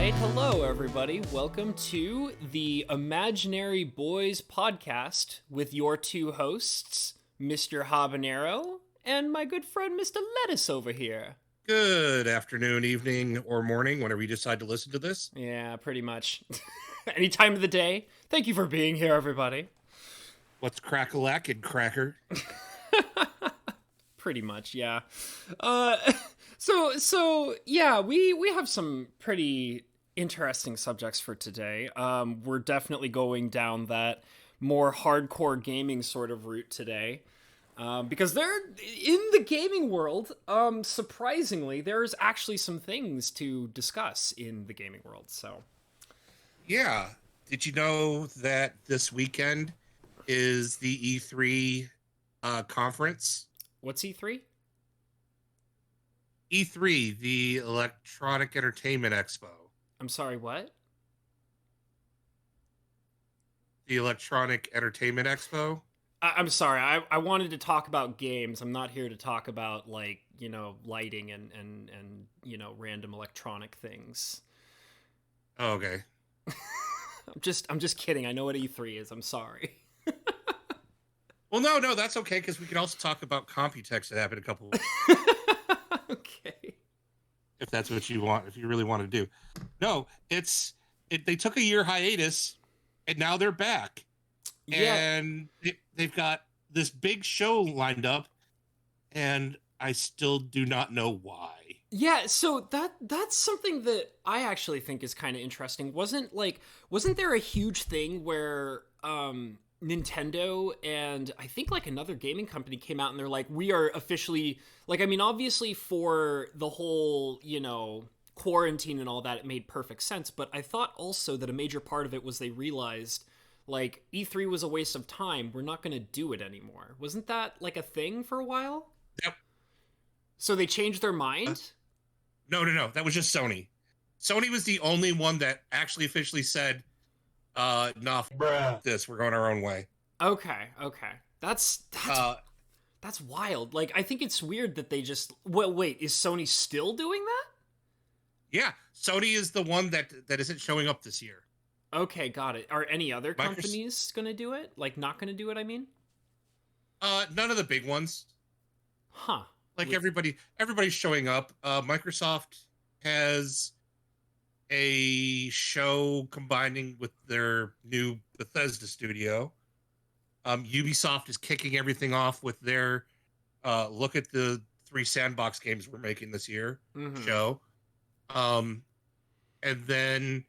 right, hello everybody. Welcome to the Imaginary Boys podcast with your two hosts, Mr. Habanero and my good friend Mr. Lettuce over here. Good afternoon, evening, or morning, whenever you decide to listen to this. Yeah, pretty much. Any time of the day. Thank you for being here, everybody. What's crack-a-lack-id, cracker? Pretty much, yeah. So yeah, we have some pretty interesting subjects for today. We're definitely going down that more hardcore gaming sort of route today. Because they're in the gaming world, surprisingly, there's actually some things to discuss in the gaming world. So, yeah. Did you know that this weekend is the E3 conference? What's E3? E3, the Electronic Entertainment Expo. I'm sorry, what? The Electronic Entertainment Expo? I'm sorry, I wanted to talk about games. I'm not here to talk about, like, you know, lighting and you know, random electronic things. Oh, okay. I'm just kidding. I know what E3 is. I'm sorry. Well, no, that's okay, because we can also talk about Computex that happened a couple weeks. Okay. If that's what you want, if you really want to do. No, they took a year hiatus, and now they're back. Yeah. And they've got this big show lined up, and I still do not know why. Yeah, so that's something that I actually think is kind of interesting. Wasn't there a huge thing where Nintendo and I think like another gaming company came out and they're like, we are officially, like, I mean, obviously for the whole, you know, quarantine and all that, it made perfect sense, but I thought also that a major part of it was they realized, like, E3 was a waste of time. We're not going to do it anymore. Wasn't that like a thing for a while? Yep. So they changed their mind? No. That was just Sony. Sony was the only one that actually officially said, nah, this. We're going our own way. Okay. That's wild. Like, I think it's weird that they just... Well, wait, is Sony still doing that? Yeah, Sony is the one that isn't showing up this year. Okay, got it. Are any other companies going to do it? Like, not going to do it, I mean? None of the big ones. Huh. Like, everybody's showing up. Microsoft has a show combining with their new Bethesda studio. Ubisoft is kicking everything off with their look at the 3 sandbox games we're making this year show. And then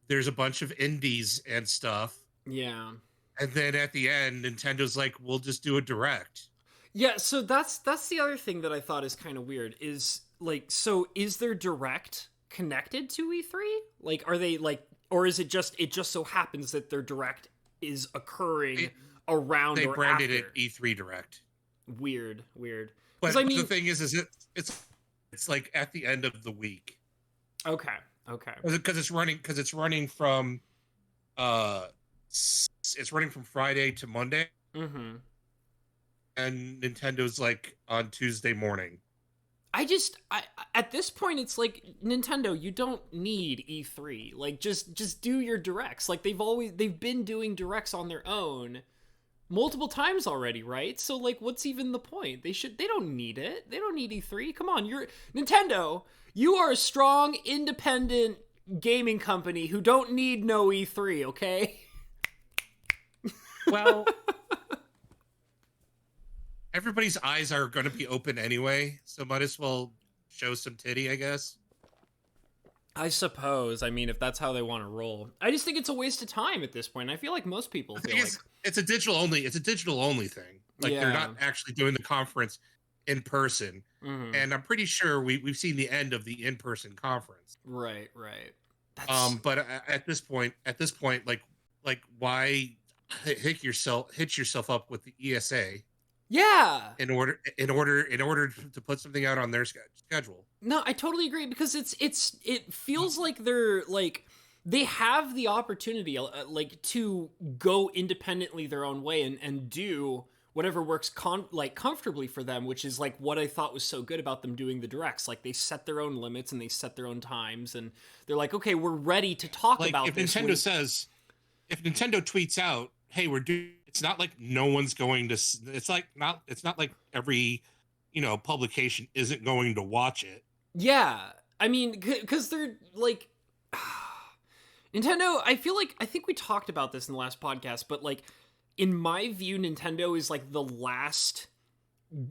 there's a bunch of indies and stuff. Yeah. And then at the end, Nintendo's like, we'll just do a direct. Yeah, so that's the other thing that I thought is kind of weird is, like, so is their direct connected to E3? Like, are they, like, or is it just so happens that their direct is occurring around or after? They branded it E3 Direct. Weird. But I mean, the thing is it's like at the end of the week. Okay. Because it's running from Friday to Monday. Mm-hmm. And Nintendo's like on Tuesday morning. I at this point it's like, Nintendo, you don't need E3. Like, just do your directs. Like, they've been doing directs on their own multiple times already, right? So, like, what's even the point? They don't need it. They don't need E3. Come on, Nintendo, you are a strong, independent gaming company who don't need no E3, okay? Well, everybody's eyes are going to be open anyway, so might as well show some titty, I guess. I suppose. I mean, if that's how they want to roll. I just think it's a waste of time at this point. I feel like most people feel like it's a digital only thing. Like, they're not actually doing the conference in person. Mm-hmm. And I'm pretty sure we've seen the end of the in-person conference. Right. But at this point, like why hit yourself up with the ESA? Yeah. In order to put something out on their schedule. No, I totally agree, because it feels like they're like they have the opportunity like to go independently their own way and do whatever works like comfortably for them, which is like what I thought was so good about them doing the directs. Like they set their own limits and they set their own times, and they're like, okay, we're ready to talk Like about if this. if Nintendo tweets out, "Hey, we're doing," it's not like no one's going to. It's not like every, publication isn't going to watch it. Yeah, I mean, because they're like. Nintendo, I think we talked about this in the last podcast, but like, in my view, Nintendo is like the last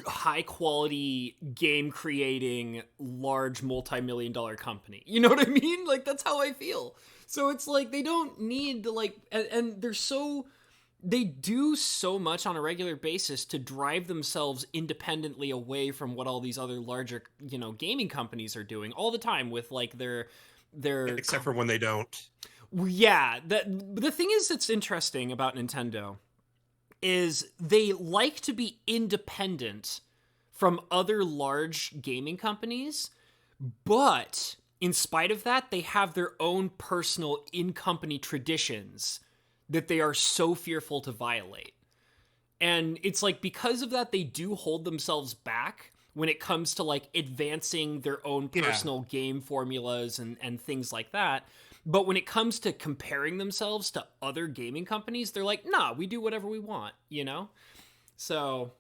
high quality game creating large multi-million dollar company. You know what I mean? Like, that's how I feel. So it's like they don't need to like, and they do so much on a regular basis to drive themselves independently away from what all these other larger, gaming companies are doing all the time with like their Except for when they don't. Yeah, the thing is that's interesting about Nintendo is they like to be independent from other large gaming companies, but in spite of that, they have their own personal in-company traditions that they are so fearful to violate. And it's like because of that, they do hold themselves back when it comes to like advancing their own personal game formulas and things like that. But when it comes to comparing themselves to other gaming companies, they're like, nah, we do whatever we want, So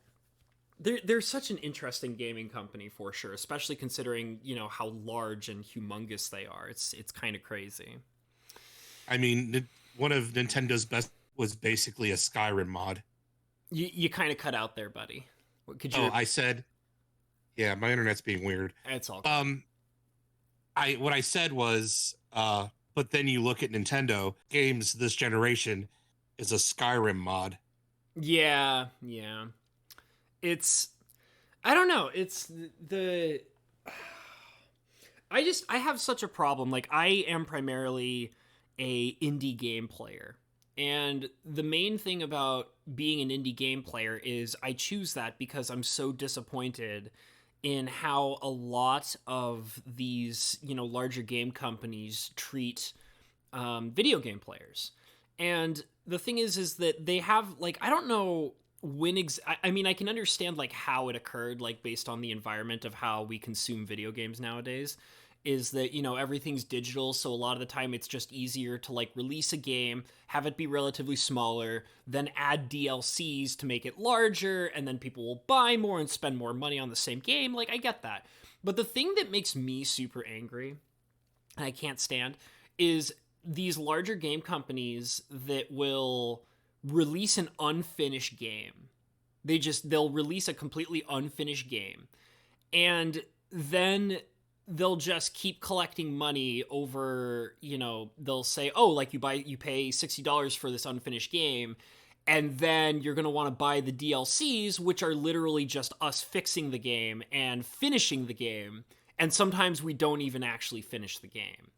they're such an interesting gaming company for sure, especially considering, how large and humongous they are. It's kind of crazy. I mean, one of Nintendo's best was basically a Skyrim mod. You kind of cut out there, buddy. Could you? I said, yeah, my internet's being weird. It's all good. What I said was, but then you look at Nintendo games this generation is a Skyrim mod. Yeah. I don't know. It's I have such a problem. Like I am primarily a indie game player. And the main thing about being an indie game player is I choose that because I'm so disappointed in how a lot of these, larger game companies treat video game players. And the thing is that they have, like, I don't know when, I mean, I can understand, like, how it occurred, like, based on the environment of how we consume video games nowadays, is that, everything's digital, so a lot of the time it's just easier to, like, release a game, have it be relatively smaller, then add DLCs to make it larger, and then people will buy more and spend more money on the same game. Like, I get that. But the thing that makes me super angry, and I can't stand, is these larger game companies that will release an unfinished game. They'll release a completely unfinished game, and then they'll just keep collecting money over, they'll say, oh, like you pay $60 for this unfinished game, and then you're going to want to buy the DLCs, which are literally just us fixing the game and finishing the game, and sometimes we don't even actually finish the game.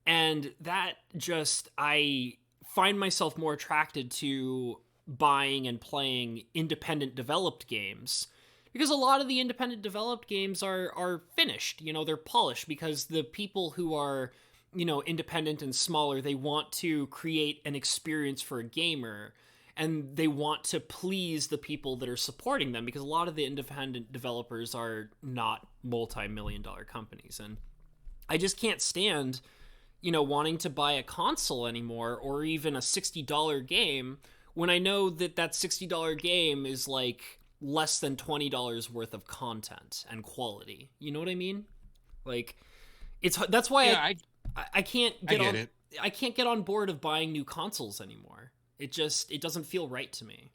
And that just, I find myself more attracted to buying and playing independent developed games, because a lot of the independent developed games are finished, they're polished, because the people who are, independent and smaller, they want to create an experience for a gamer, and they want to please the people that are supporting them, because a lot of the independent developers are not multi-million-dollar companies. And I just can't stand, wanting to buy a console anymore, or even a $60 game, when I know that $60 game is like less than $20 worth of content and quality. You know what I mean? Like, that's why I can't get on it. I can't get on board of buying new consoles anymore. It doesn't feel right to me.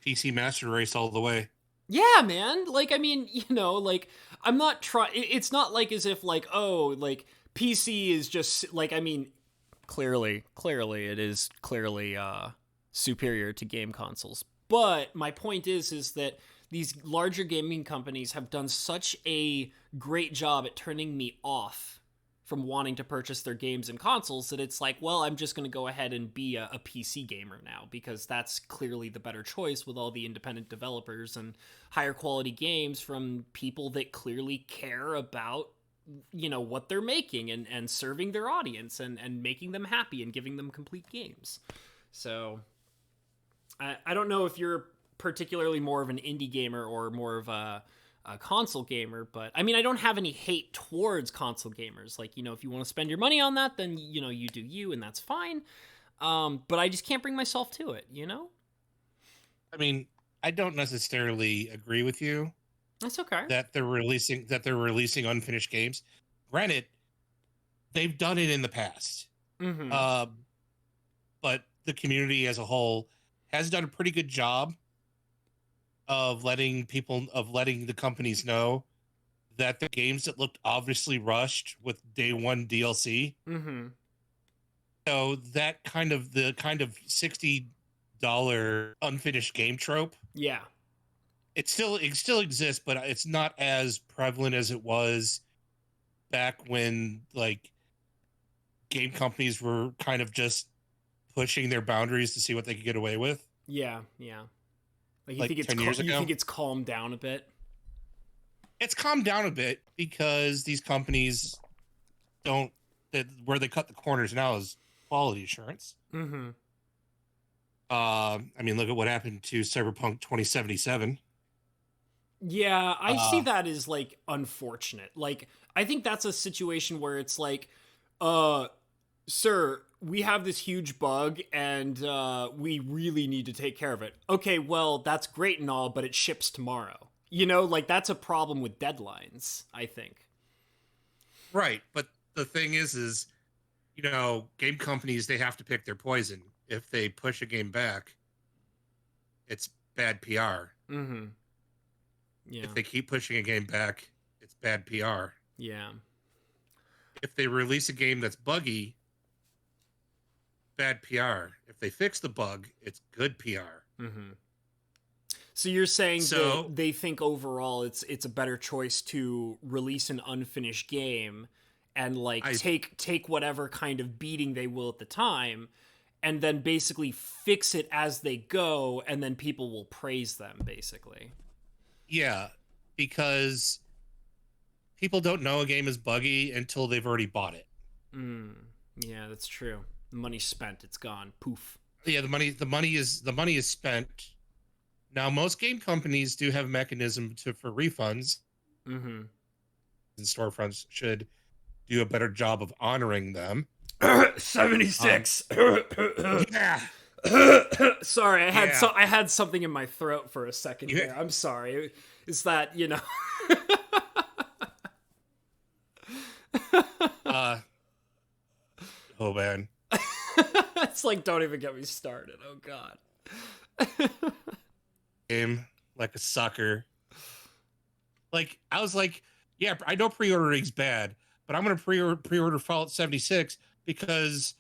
PC Master Race all the way. Yeah, man. Like, I mean, like, I'm not trying. It's not like as if like, oh, like PC is just like, I mean, clearly it is clearly superior to game consoles. But my point is that these larger gaming companies have done such a great job at turning me off from wanting to purchase their games and consoles that it's like, well, I'm just going to go ahead and be a PC gamer now, because that's clearly the better choice with all the independent developers and higher quality games from people that clearly care about, what they're making and serving their audience and making them happy and giving them complete games. So I don't know if you're particularly more of an indie gamer or more of a console gamer, but I mean, I don't have any hate towards console gamers. Like, if you want to spend your money on that, then, you do you, and that's fine. But I just can't bring myself to it, I mean, I don't necessarily agree with you That's okay. that they're releasing unfinished games. Granted, they've done it in the past. Mm-hmm. But the community as a whole has done a pretty good job of letting the companies know that the games that looked obviously rushed with day one DLC. Mm-hmm. So that kind of $60 unfinished game trope. Yeah. It still exists, but it's not as prevalent as it was back when like game companies were kind of just pushing their boundaries to see what they could get away with. Yeah. Like you Like think 10 years ago? You think it's calmed down a bit? It's calmed down a bit because these companies where they cut the corners now is quality assurance. Mm-hmm. I mean, look at what happened to Cyberpunk 2077. Yeah, I see that as like unfortunate. Like, I think that's a situation where it's like, sir, we have this huge bug and we really need to take care of it. Okay, well, that's great and all, but it ships tomorrow. Like that's a problem with deadlines, I think. Right, but the thing is, game companies, they have to pick their poison. If they push a game back, it's bad PR. Mm-hmm. Yeah. If they keep pushing a game back, it's bad PR. Yeah. If they release a game that's buggy, bad PR. If they fix the bug, it's good PR. Mm-hmm. So you're saying that they think overall it's a better choice to release an unfinished game and take whatever kind of beating they will at the time and then basically fix it as they go, and then people will praise them, basically. Yeah, because people don't know a game is buggy until they've already bought it. Yeah, that's true. The money's spent, it's gone. Poof. Yeah, the money is spent. Now, most game companies do have a mechanism for refunds. Mm-hmm. And storefronts should do a better job of honoring them. 76. Yeah. Sorry, I had something in my throat for a second there. I'm sorry. Is that, Oh man. It's like, don't even get me started. Oh god. Game like a sucker. Like, I was like, yeah, I know pre-ordering's bad, but I'm gonna pre-order Fallout 76 because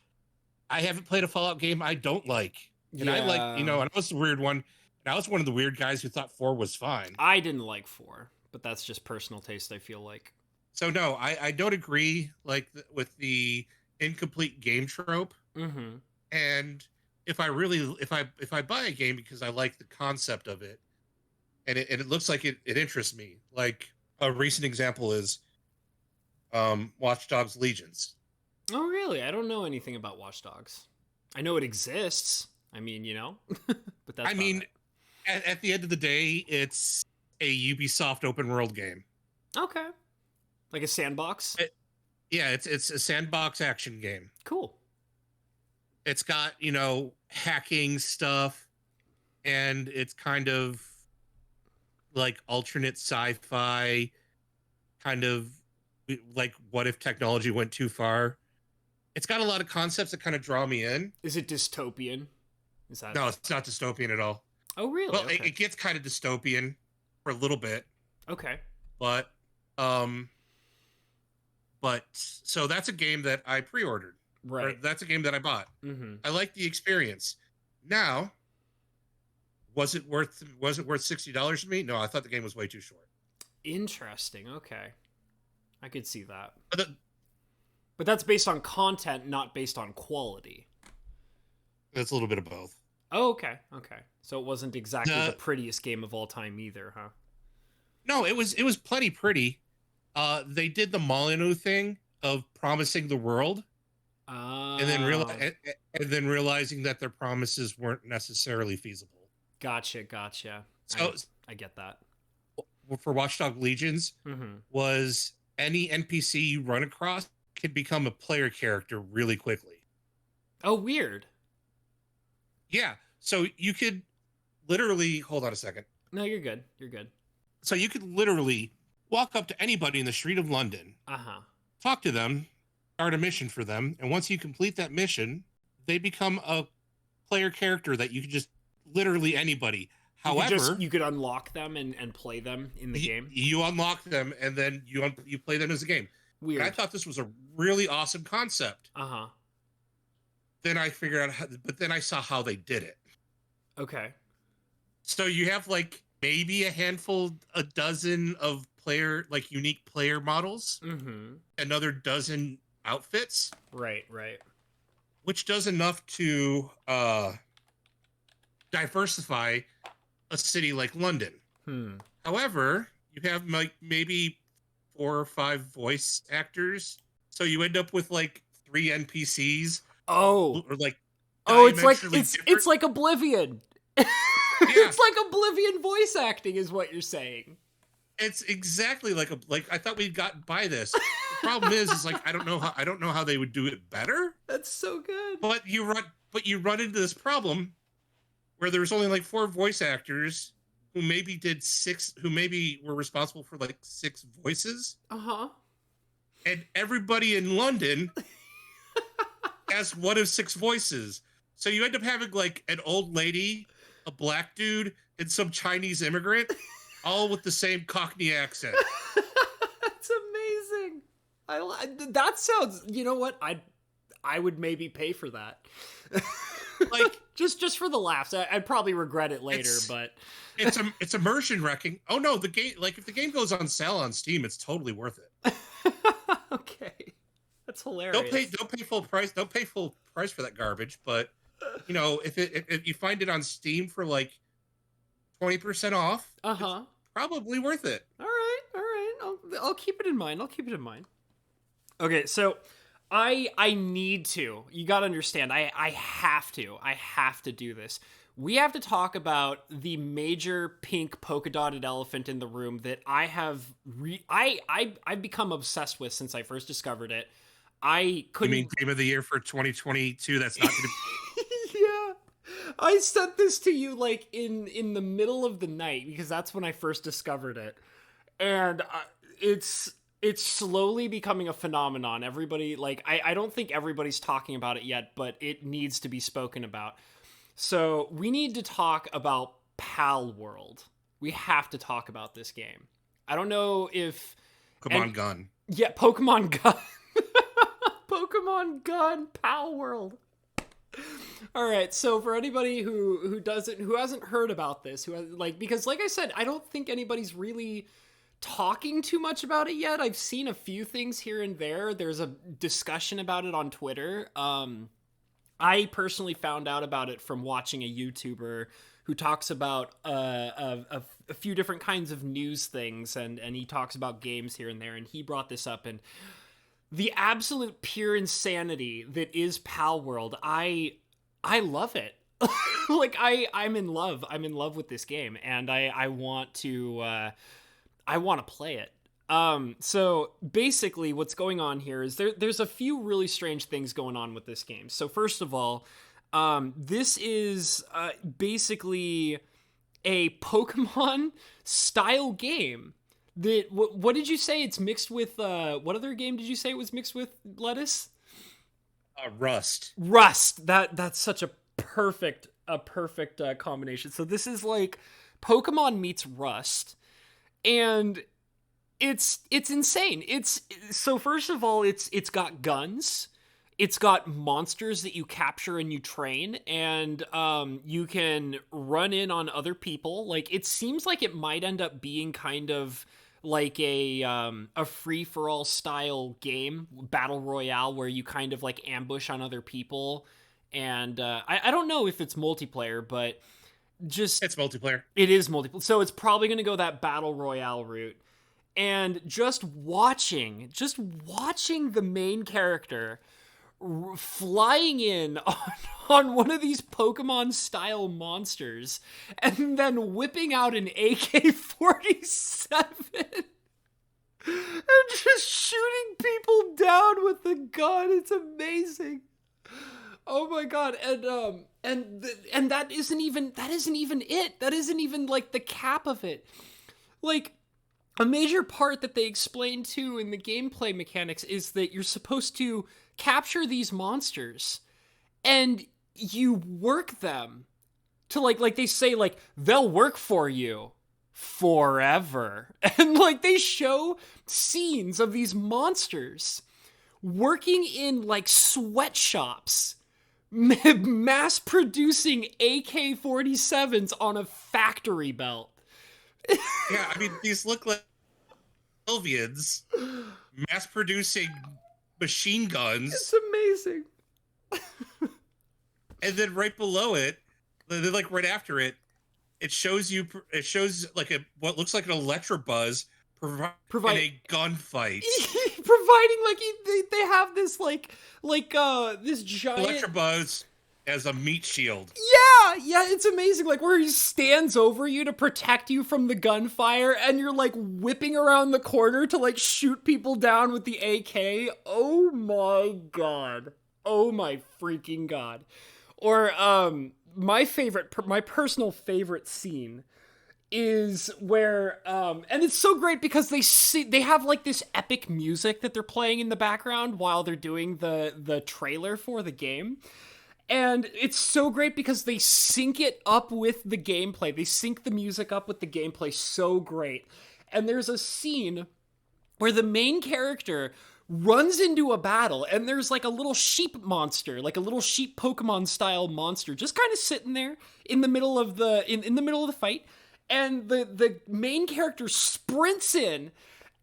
I haven't played a Fallout game I don't like. And I like, and I was the weird one. And I was one of the weird guys who thought 4 was fine. I didn't like 4, but that's just personal taste, I feel like. So no, I don't agree with the incomplete game trope. Mm-hmm. And if I buy a game because I like the concept of it, and it looks like it interests me. Like a recent example is Watch Dogs Legions. Oh, really? I don't know anything about Watch Dogs. I know it exists. I mean, but that's. I mean, at the end of the day, it's a Ubisoft open world game. Okay. Like a sandbox? It's a sandbox action game. Cool. It's got, hacking stuff, and it's kind of like alternate sci-fi, kind of like what if technology went too far. It's got a lot of concepts that kind of draw me in. Is it dystopian? No, it's not dystopian at all. Oh, really? Well, okay. it gets kind of dystopian for a little bit. Okay. But so that's a game that I pre-ordered. Right. Or that's a game that I bought. Mm-hmm. I like the experience. Now, was it worth $60 to me? No, I thought the game was way too short. Interesting. Okay. I could see that. But that's based on content, not based on quality. It's a little bit of both. Oh, okay. Okay. So it wasn't exactly the prettiest game of all time either, huh? No, it was plenty pretty. They did the Molyneux thing of promising the world, and then realizing that their promises weren't necessarily feasible. Gotcha. So I get that. for Watchdog Legions was any NPC you run across could become a player character really quickly. Oh, weird. Yeah. So you could literally, hold on a second. No, you're good. You're good. So you could literally walk up to anybody in the street of London, talk to them, start a mission for them, and once you complete that mission, they become a player character that you can just literally anybody. However, you could unlock them and play them in the game. You unlock them and then you play them as a game. Weird. And I thought this was a really awesome concept. Then I figured out but then I saw how they did it. Okay. So you have like maybe a dozen of unique player models, another dozen outfits. Right. Which does enough to diversify a city like London. However, you have like maybe 4 or 5 voice actors, so you end up with like 3 NPCs. Oh, or like it's like Oblivion. Yeah. It's like Oblivion voice acting, is what you're saying. It's exactly like I thought we'd gotten by this. The problem is like I don't know how they would do it better. That's so good. But you run into this problem where there's only like 4 voice actors who maybe were responsible for like 6 voices. And everybody in London has one of 6 voices. So you end up having like an old lady, a black dude, and some Chinese immigrant, all with the same Cockney accent. That's amazing. That sounds, you know what? I would maybe pay for that. Like just for the laughs. I'd probably regret it later, but it's immersion wrecking. Oh no, the game, like if the game goes on sale on Steam, it's totally worth it. Okay. That's hilarious. Don't pay full price. Don't pay full price for that garbage, but you know, if you find it on Steam for like 20% off, it's probably worth it. All right. I'll keep it in mind. Okay, so I need to. You got to understand. I have to do this. We have to talk about the major pink polka dotted elephant in the room that I have I've become obsessed with since I first discovered it. I couldn't. You mean Game of the Year for 2022? That's not going to. Yeah, I sent this to you like in the middle of the night because that's when I first discovered it, and it's slowly becoming a phenomenon. Everybody, like, I don't think everybody's talking about it yet, but it needs to be spoken about. So we need to talk about Palworld. We have to talk about this game. I don't know if Pokemon Gun. Yeah, Pokemon Gun. Pokemon Gun Palworld. All right, so for anybody who hasn't heard about this, because like I said, I don't think anybody's really talking too much about it yet. I've seen a few things here and there. There's a discussion about it on Twitter. I personally found out about it from watching a YouTuber who talks about a few different kinds of news things, and he talks about games here and there, and he brought this up, and the absolute pure insanity that is Palworld, I love it. Like I'm in love. I'm in love with this game, and I want to play it. So basically what's going on here is there's a few really strange things going on with this game. So first of all, this is basically a Pokemon style game that, what did you say? It's mixed with, what other game did you say it was mixed with, Lettuce? Rust. That's such a perfect combination. So this is like Pokemon meets Rust, and it's insane. So first of all, it's got guns, it's got monsters that you capture and you train, and you can run in on other people. Like, it seems like it might end up being kind of like a free-for-all style game, battle royale, where you kind of like ambush on other people. And I don't know if it's multiplayer, but it's multiplayer. It is multiplayer, so it's probably going to go that battle royale route. And just watching the main character flying in on one of these Pokemon style monsters and then whipping out an AK-47 and just shooting people down with the gun. It's amazing. Oh my god. And that isn't even it. That isn't even like the cap of it. Like, a major part that they explain too in the gameplay mechanics is that you're supposed to capture these monsters and you work them to like they say, like, they'll work for you forever. And like they show scenes of these monsters working in like sweatshops, mass producing AK-47s on a factory belt. Yeah, I mean, these look like Sylvians mass producing machine guns. It's amazing. And then right below it, then like right after it, it shows like what looks like an Electrobuzz providing a gunfight. Providing like they have this this giant Electrobuzz as a meat shield. Yeah, it's amazing. Like, where he stands over you to protect you from the gunfire, and you're like whipping around the corner to like shoot people down with the AK. Oh my god. Oh my freaking god. Or my personal favorite scene is where and it's so great because they have like this epic music that they're playing in the background while they're doing the trailer for the game. And it's so great because they sync it up with the gameplay. They sync the music up with the gameplay so great. And there's a scene where the main character runs into a battle, and there's like a little sheep monster, like a little sheep Pokemon style monster, just kind of sitting there in the middle of the in the middle of the fight. And the main character sprints in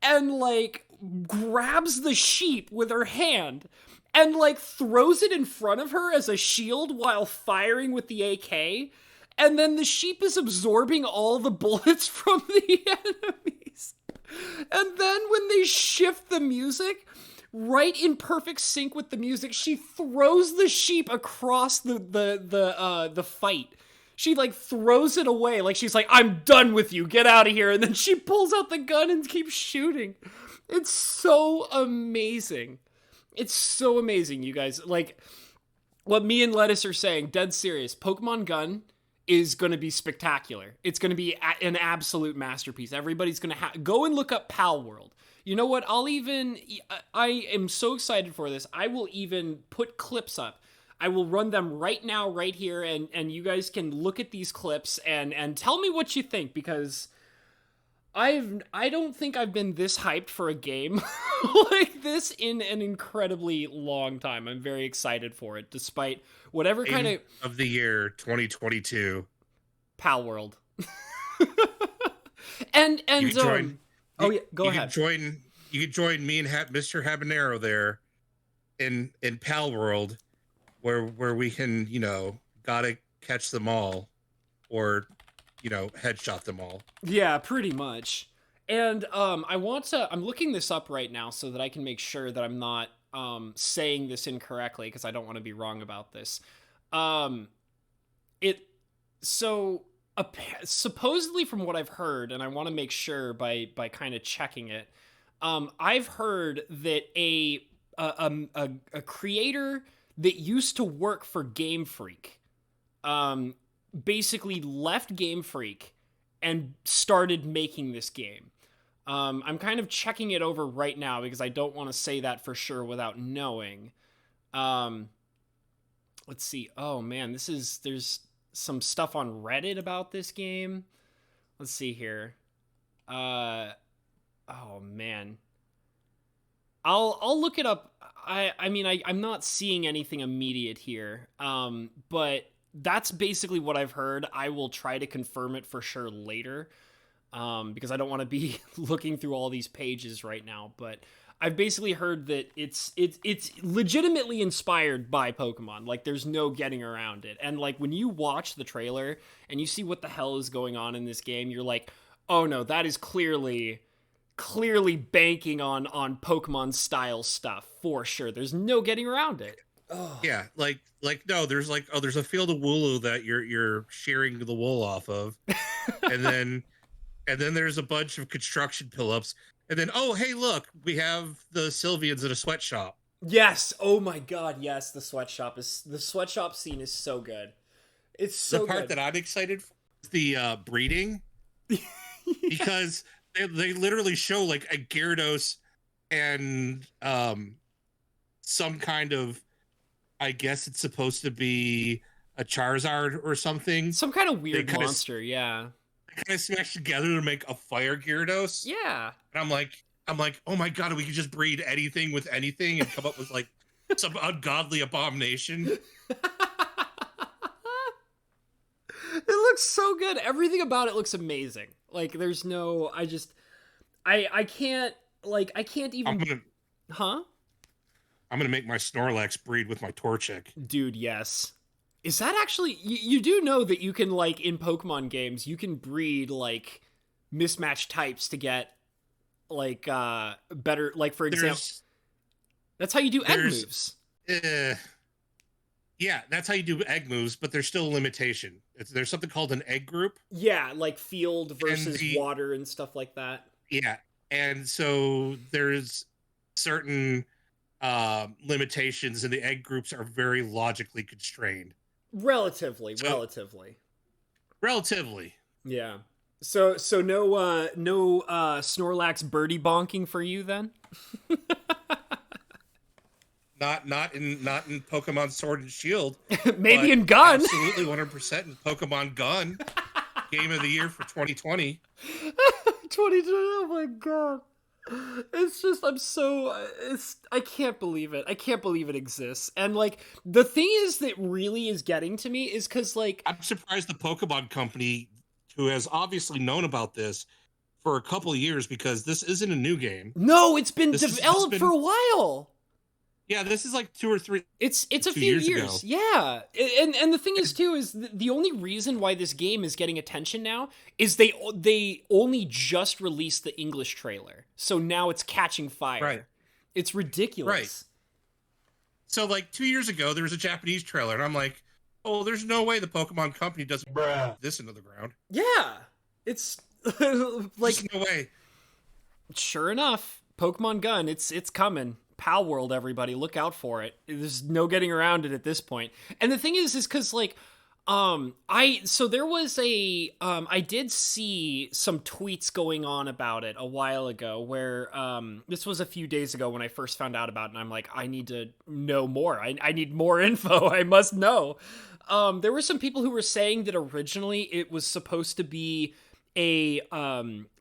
and like grabs the sheep with her hand and like throws it in front of her as a shield while firing with the AK. And then the sheep is absorbing all the bullets from the enemies. And then when they shift the music, right in perfect sync with the music, she throws the sheep across the fight. She like throws it away, like she's like, I'm done with you, get out of here. And then she pulls out the gun and keeps shooting. It's so amazing. It's so amazing, you guys. Like, what me and Lettuce are saying, dead serious, Pokemon Gun is going to be spectacular. It's going to be an absolute masterpiece. Everybody's going to go and look up Palworld. You know what? I am so excited for this. I will even put clips up. I will run them right now, right here, and you guys can look at these clips and tell me what you think, because I don't think I've been this hyped for a game like this in an incredibly long time. I'm very excited for it, despite whatever kind of the year 2022. Palworld. and oh yeah, go ahead. You could join me and Mr. Habanero there in Palworld, where we can, gotta catch them all, or headshot them all. Yeah, pretty much. And I'm looking this up right now so that I can make sure that I'm not saying this incorrectly, because I don't want to be wrong about this. Supposedly, from what I've heard, and I want to make sure by kind of checking it, I've heard that a creator that used to work for Game Freak basically left Game Freak and started making this game. I'm kind of checking it over right now because I don't want to say that for sure without knowing. Let's see. Oh man, there's some stuff on Reddit about this game. Let's see here. Oh man. I'll look it up. I'm not seeing anything immediate here. But that's basically what I've heard. I will try to confirm it for sure later, because I don't want to be looking through all these pages right now. But I've basically heard that it's legitimately inspired by Pokemon. Like, there's no getting around it. And like, when you watch the trailer and you see what the hell is going on in this game, you're like, oh no, that is clearly clearly banking on Pokemon style stuff for sure. There's no getting around it. Oh. Yeah, like no, there's there's a field of Wooloo that you're shearing the wool off of, and then there's a bunch of construction pull-ups, and then oh hey look, we have the Sylvians at a sweatshop. Yes. Oh my god, yes, the sweatshop scene is so good. It's so the part good. that I'm excited for is the breeding. Because they literally show like a Gyarados and some kind of, I guess it's supposed to be a Charizard or something. Some kind of weird monster, yeah. They kind of smashed together to make a fire Gyarados. Yeah. And I'm like, oh my god, we could just breed anything with anything and come up with like some ungodly abomination. It looks so good. Everything about it looks amazing. Like there's no, I can't even. I'm gonna make my Snorlax breed with my Torchic. Dude, yes. Is that actually, you do know that you can, like, in Pokemon games, you can breed, like, mismatched types to get, like, better, like, for example, that's how you do egg moves. Yeah, that's how you do egg moves, but there's still a limitation. There's something called an egg group. Yeah, like field versus water and stuff like that. Yeah, and so there's certain limitations, and the egg groups are very logically constrained. Relatively. Yeah. So no Snorlax birdie bonking for you then? Not in Pokemon Sword and Shield. Maybe in Gun. Absolutely 100% in Pokemon Gun. Game of the year for 2020. 2020. Oh my god. It's just, I can't believe it. I can't believe it exists. And, like, the thing is that really is getting to me is because, like... I'm surprised the Pokemon Company, who has obviously known about this for a couple of years, because this isn't a new game. No, it's been developed for a while. Yeah, this is like 2 or 3. It's a few years. Yeah, and the thing is too is the only reason why this game is getting attention now is they only just released the English trailer, so now it's catching fire. Right. It's ridiculous. Right. So like 2 years ago, there was a Japanese trailer, and I'm like, oh, there's no way the Pokemon Company doesn't this into the ground. Yeah, it's like there's no way. Sure enough, Pokemon Gun, it's coming. Pal World, everybody, look out for it. There's no getting around it at this point. And the thing is because like I did see some tweets going on about it a while ago where this was a few days ago when I first found out about it, and I'm like, I need to know more. I need more info. I must know. There were some people who were saying that originally it was supposed to be a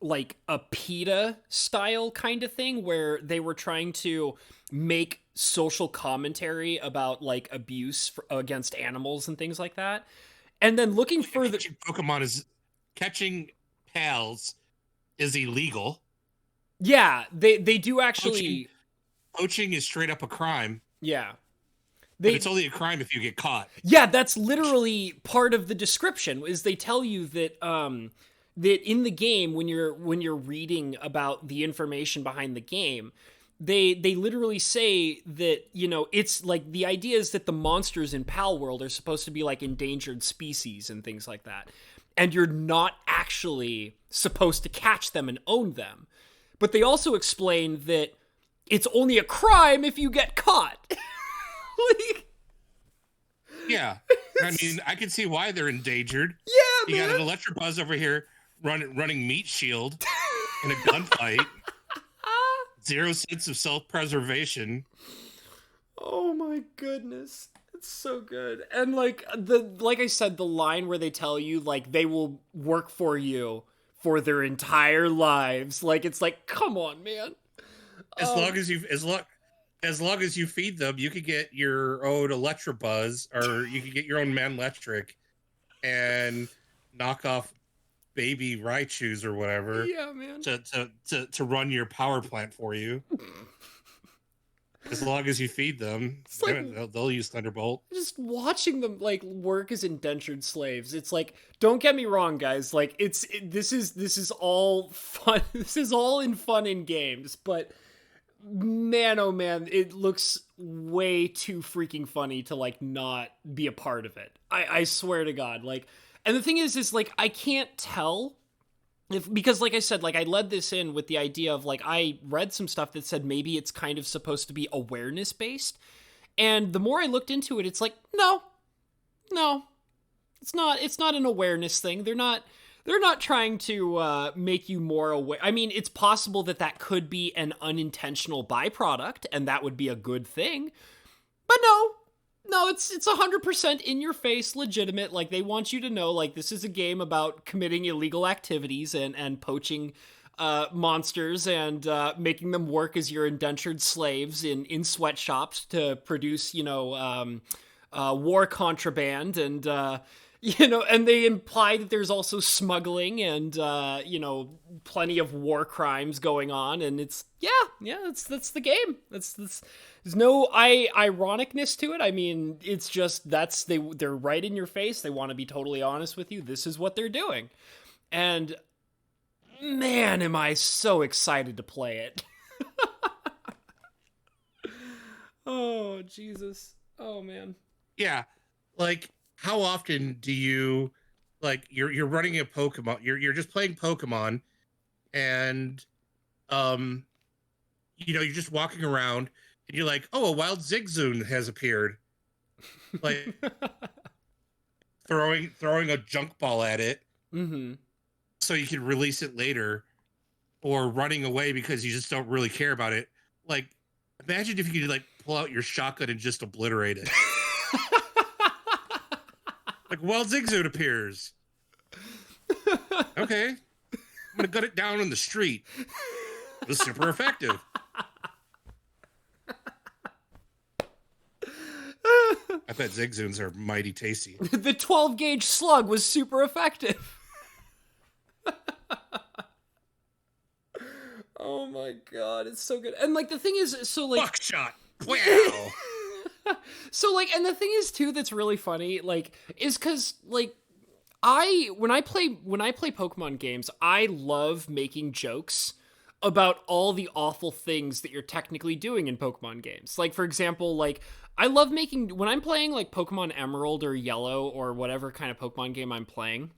like a PETA style kind of thing where they were trying to make social commentary about like abuse against animals and things like that. And then looking further, catching pals is illegal. Yeah, they do actually. Poaching is straight up a crime. Yeah. But it's only a crime if you get caught. Yeah, that's literally part of the description is they tell you that that in the game, when you're reading about the information behind the game, they literally say that, you know, it's like the idea is that the monsters in Pal World are supposed to be like endangered species and things like that. And you're not actually supposed to catch them and own them. But they also explain that it's only a crime if you get caught. Like, yeah. I mean, I can see why they're endangered. Yeah, you got an Electabuzz over here running Meat Shield in a gunfight. Zero sense of self-preservation. Oh my goodness. It's so good. And like I said, the line where they tell you like they will work for you for their entire lives. Like it's like, come on, man. As long as you feed them, you could get your own Electabuzz, or you could get your own Manlectric and knock off baby Raichus or whatever. Yeah, man. To run your power plant for you. As long as you feed them, It's like, they'll use Thunderbolt. just watching them like work as indentured slaves. It's like, don't get me wrong, guys. Like, this is all fun. This is all in fun in games, but man, oh man, it looks way too freaking funny to like not be a part of it. I swear to God. Like, and the thing is like I can't tell because like I said, like I led this in with the idea of like I read some stuff that said maybe it's kind of supposed to be awareness based. And the more I looked into it, it's like, no, it's not an awareness thing. They're not trying to make you more aware. I mean, it's possible that could be an unintentional byproduct, and that would be a good thing. But no, it's 100% in your face, legitimate. Like, they want you to know, like, this is a game about committing illegal activities and poaching monsters and making them work as your indentured slaves in sweatshops to produce, war contraband and and they imply that there's also smuggling and plenty of war crimes going on, and it's that's the game. There's no ironicness to it. I mean, it's just they're right in your face. They want to be totally honest with you. This is what they're doing, and man, am I so excited to play it. Oh, Jesus. Oh, man. Yeah. Like, how often do you, like, you're running a Pokemon, you're just playing Pokemon, and, you're just walking around, and you're like, oh, a wild Zigzagoon has appeared. Like, throwing a junk ball at it. Mm-hmm. So you can release it later, or running away because you just don't really care about it. Like, imagine if you could like pull out your shotgun and just obliterate it. Like, wild Zigzagoon appears. Okay, I'm gonna gut it down on the street. It was super effective. I bet Zigzagoons are mighty tasty. The 12 gauge slug was super effective. Oh my God, it's so good. And like the thing is, so like buckshot. Wow. So like, and the thing is too that's really funny, like, is because like when I play Pokemon games, I love making jokes about all the awful things that you're technically doing in Pokemon games. Like, for example, like I love making, when I'm playing like Pokemon Emerald or Yellow or whatever kind of Pokemon game I'm playing,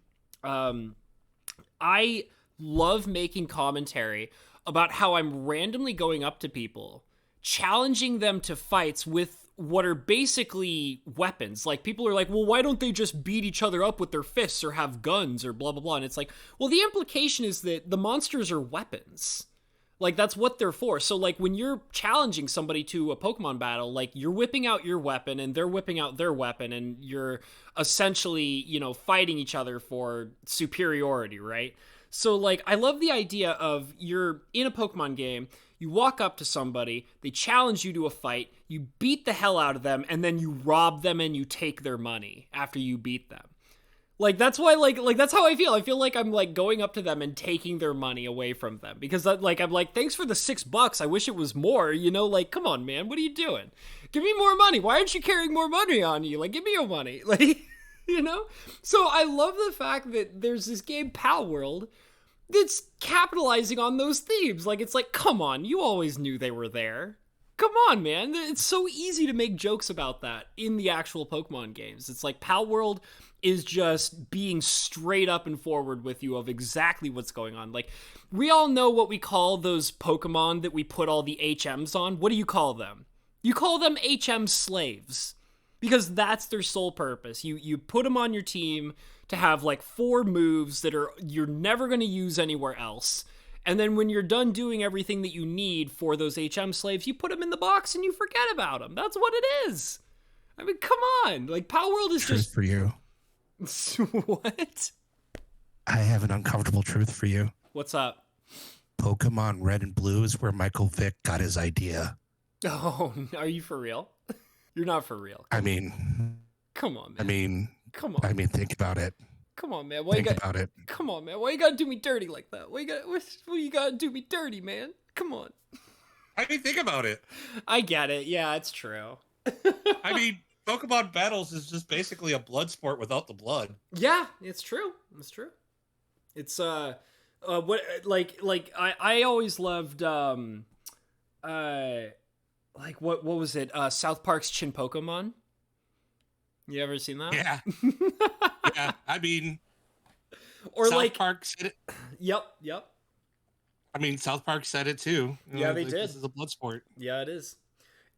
I love making commentary about how I'm randomly going up to people, challenging them to fights with what are basically weapons. Like, people are like, well, why don't they just beat each other up with their fists or have guns or blah, blah, blah. And it's like, well, the implication is that the monsters are weapons. Like, that's what they're for. So, like, when you're challenging somebody to a Pokemon battle, like, you're whipping out your weapon and they're whipping out their weapon, and you're essentially, fighting each other for superiority, right? So, like, I love the idea of you're in a Pokemon game, you walk up to somebody, they challenge you to a fight, you beat the hell out of them, and then you rob them and you take their money after you beat them. Like, that's why, like that's how I feel. I feel like I'm, like, going up to them and taking their money away from them. Because, I'm like, thanks for the $6. I wish it was more, like, come on, man, what are you doing? Give me more money. Why aren't you carrying more money on you? Like, give me your money. Like, So I love the fact that there's this game, Pal World, that's capitalizing on those themes. Like, it's like, come on, you always knew they were there. Come on, man. It's so easy to make jokes about that in the actual Pokemon games. It's like Pal World is just being straight up and forward with you of exactly what's going on. Like, we all know what we call those Pokemon that we put all the HMs on. What do you call them? You call them HM slaves. Because that's their sole purpose. You put them on your team to have like 4 moves that you're never going to use anywhere else. And then when you're done doing everything that you need for those HM slaves, you put them in the box and you forget about them. That's what it is. I mean, come on. Like, Pal World is Truth just... for you. What? I have an uncomfortable truth for you. What's up? Pokemon Red and Blue is where Michael Vick got his idea. Oh, are you for real? You're not for real. I mean... Come on, man. Come on. I mean, think about it. Come on, man. Think about it. Come on, man. Why you gotta do me dirty like that? Why you gotta do me dirty, man? Come on. I mean, think about it. I get it. Yeah, it's true. I mean, Pokemon battles is just basically a blood sport without the blood. Yeah, it's true. It's true. It's what like I always loved like what was it? South Park's Chin Pokemon. You ever seen that? Yeah. Yeah. I mean, Or South like Park said it. Yep. I mean, South Park said it too. Yeah, they like, did. This is a blood sport. Yeah, it is.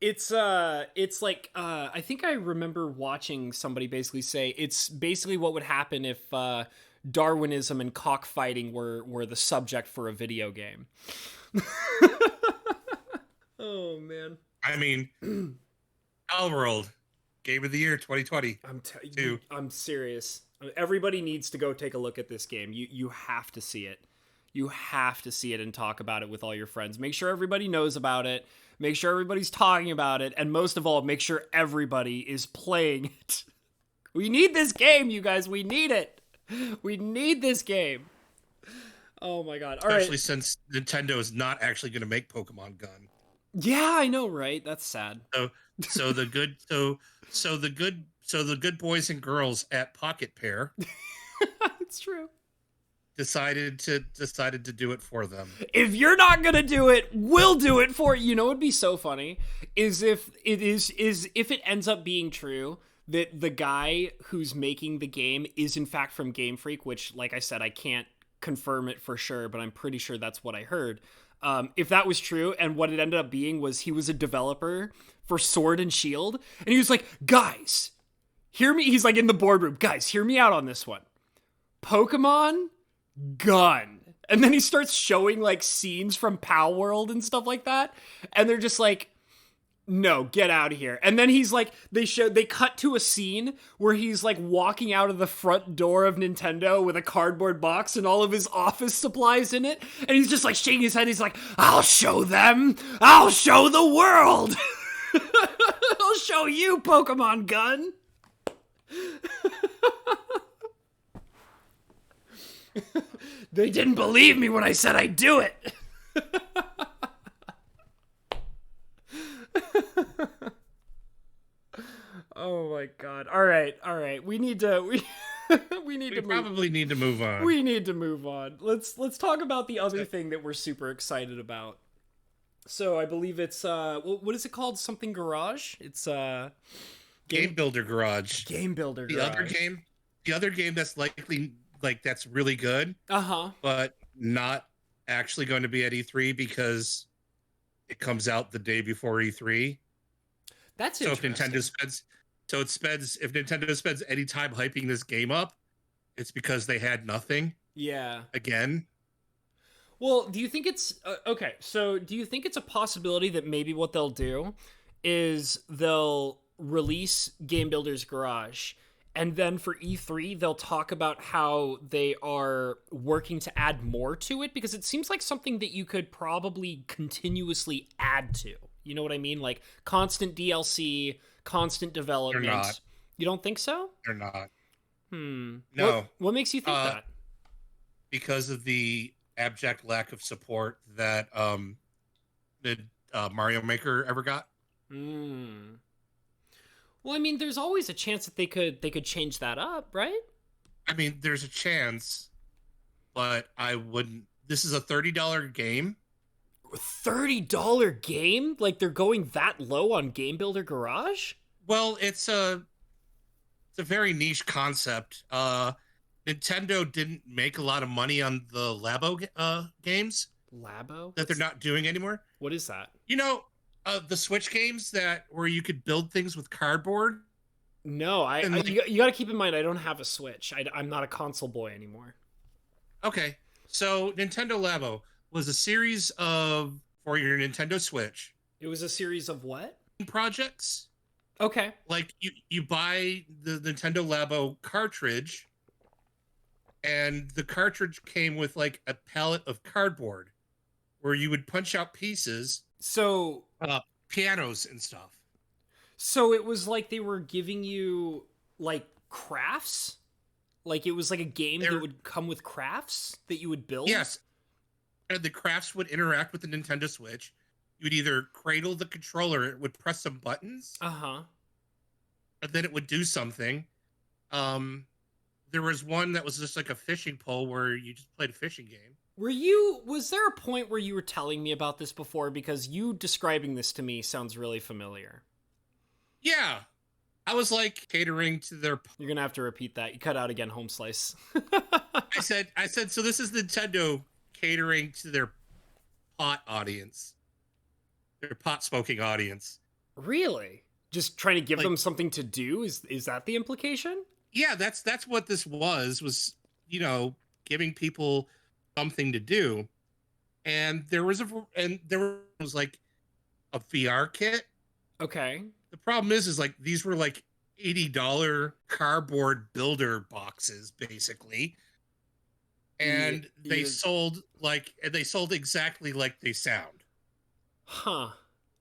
It's like I think I remember watching somebody basically say it's basically what would happen if Darwinism and cockfighting were the subject for a video game. Oh man. I mean, Otherworld, Game of the Year 2020. I'm serious. Everybody needs to go take a look at this game. You have to see it. You have to see it and talk about it with all your friends. Make sure everybody knows about it. Make sure everybody's talking about it. And most of all, make sure everybody is playing it. We need this game, you guys. We need it. We need this game. Oh my god. All Especially right. since Nintendo is not actually going to make Pokemon Gun. Yeah, I know, right? That's sad. So the good boys and girls at Pocket Pair It's true. decided to do it for them. If you're not gonna do it, we'll do it for you. You know what'd be so funny is if it ends up being true that the guy who's making the game is in fact from Game Freak, which, like I said, I can't confirm it for sure, but I'm pretty sure that's what I heard. If that was true, and what it ended up being was he was a developer for Sword and Shield, and he was like, guys, hear me. He's like in the boardroom, guys, hear me out on this one. Pokemon Gun. And then he starts showing like scenes from Pal World and stuff like that, and they're just like, no, get out of here. And then he's like, they cut to a scene where he's like walking out of the front door of Nintendo with a cardboard box and all of his office supplies in it. And he's just like shaking his head. He's like, I'll show them. I'll show the world. I'll show you, Pokemon Gun. They didn't believe me when I said I'd do it. Oh my god. All right. We need to we probably need to move on. We need to move on. Let's talk about the other thing that we're super excited about. So I believe it's what is it called? Something Garage? It's Game Builder Garage. Game Builder Garage. The other game that's likely that's really good. Uh-huh. But not actually going to be at E3 because it comes out the day before E3. That's so interesting. If Nintendo spends any time hyping this game up, it's because they had nothing. Yeah. Again. Well, do you think it's okay? So, do you think it's a possibility that maybe what they'll do is they'll release Game Builder's Garage, and then for E3 they'll talk about how they are working to add more to it, because it seems like something that you could probably continuously add to. You know what I mean? Like constant DLC, constant development. They're not. You don't think so? They're not. No. What makes you think that? Because of the abject lack of support that Mario Maker ever got. Well, I mean, there's always a chance that they could change that up, right? I mean, there's a chance, but I wouldn't. This is a $30 game. $30 game? Like they're going that low on Game Builder Garage? Well, it's a very niche concept. Nintendo didn't make a lot of money on the Labo games. Labo? That they're not doing anymore. What is that? You know, the Switch games where you could build things with cardboard. No, you got to keep in mind I don't have a Switch. I'm not a console boy anymore. Okay, so Nintendo Labo was a series for your Nintendo Switch. It was a series of what? Projects. Okay. Like you buy the Nintendo Labo cartridge, and the cartridge came with like a pallet of cardboard where you would punch out pieces. So pianos and stuff. So it was like they were giving you like crafts? Like it was like a game that would come with crafts that you would build? Yes. And the crafts would interact with the Nintendo Switch. you would either cradle the controller, it would press some buttons, Uh-huh. and then it would do something. There was one that was just like a fishing pole where you just played a fishing game. Was there a point where you were telling me about this before? Because you describing this to me sounds really familiar. Yeah. I was like catering to their. You're gonna have to repeat that. You cut out again, home slice. I said, so this is Nintendo catering to their pot audience, their pot smoking audience. Really? Just trying to give Like- them something to do? Is that the implication? Yeah, that's what this was, you know, giving people something to do. And there was like a VR kit. Okay. The problem is like these were like $80 cardboard builder boxes, basically. And they sold exactly like they sound. Huh.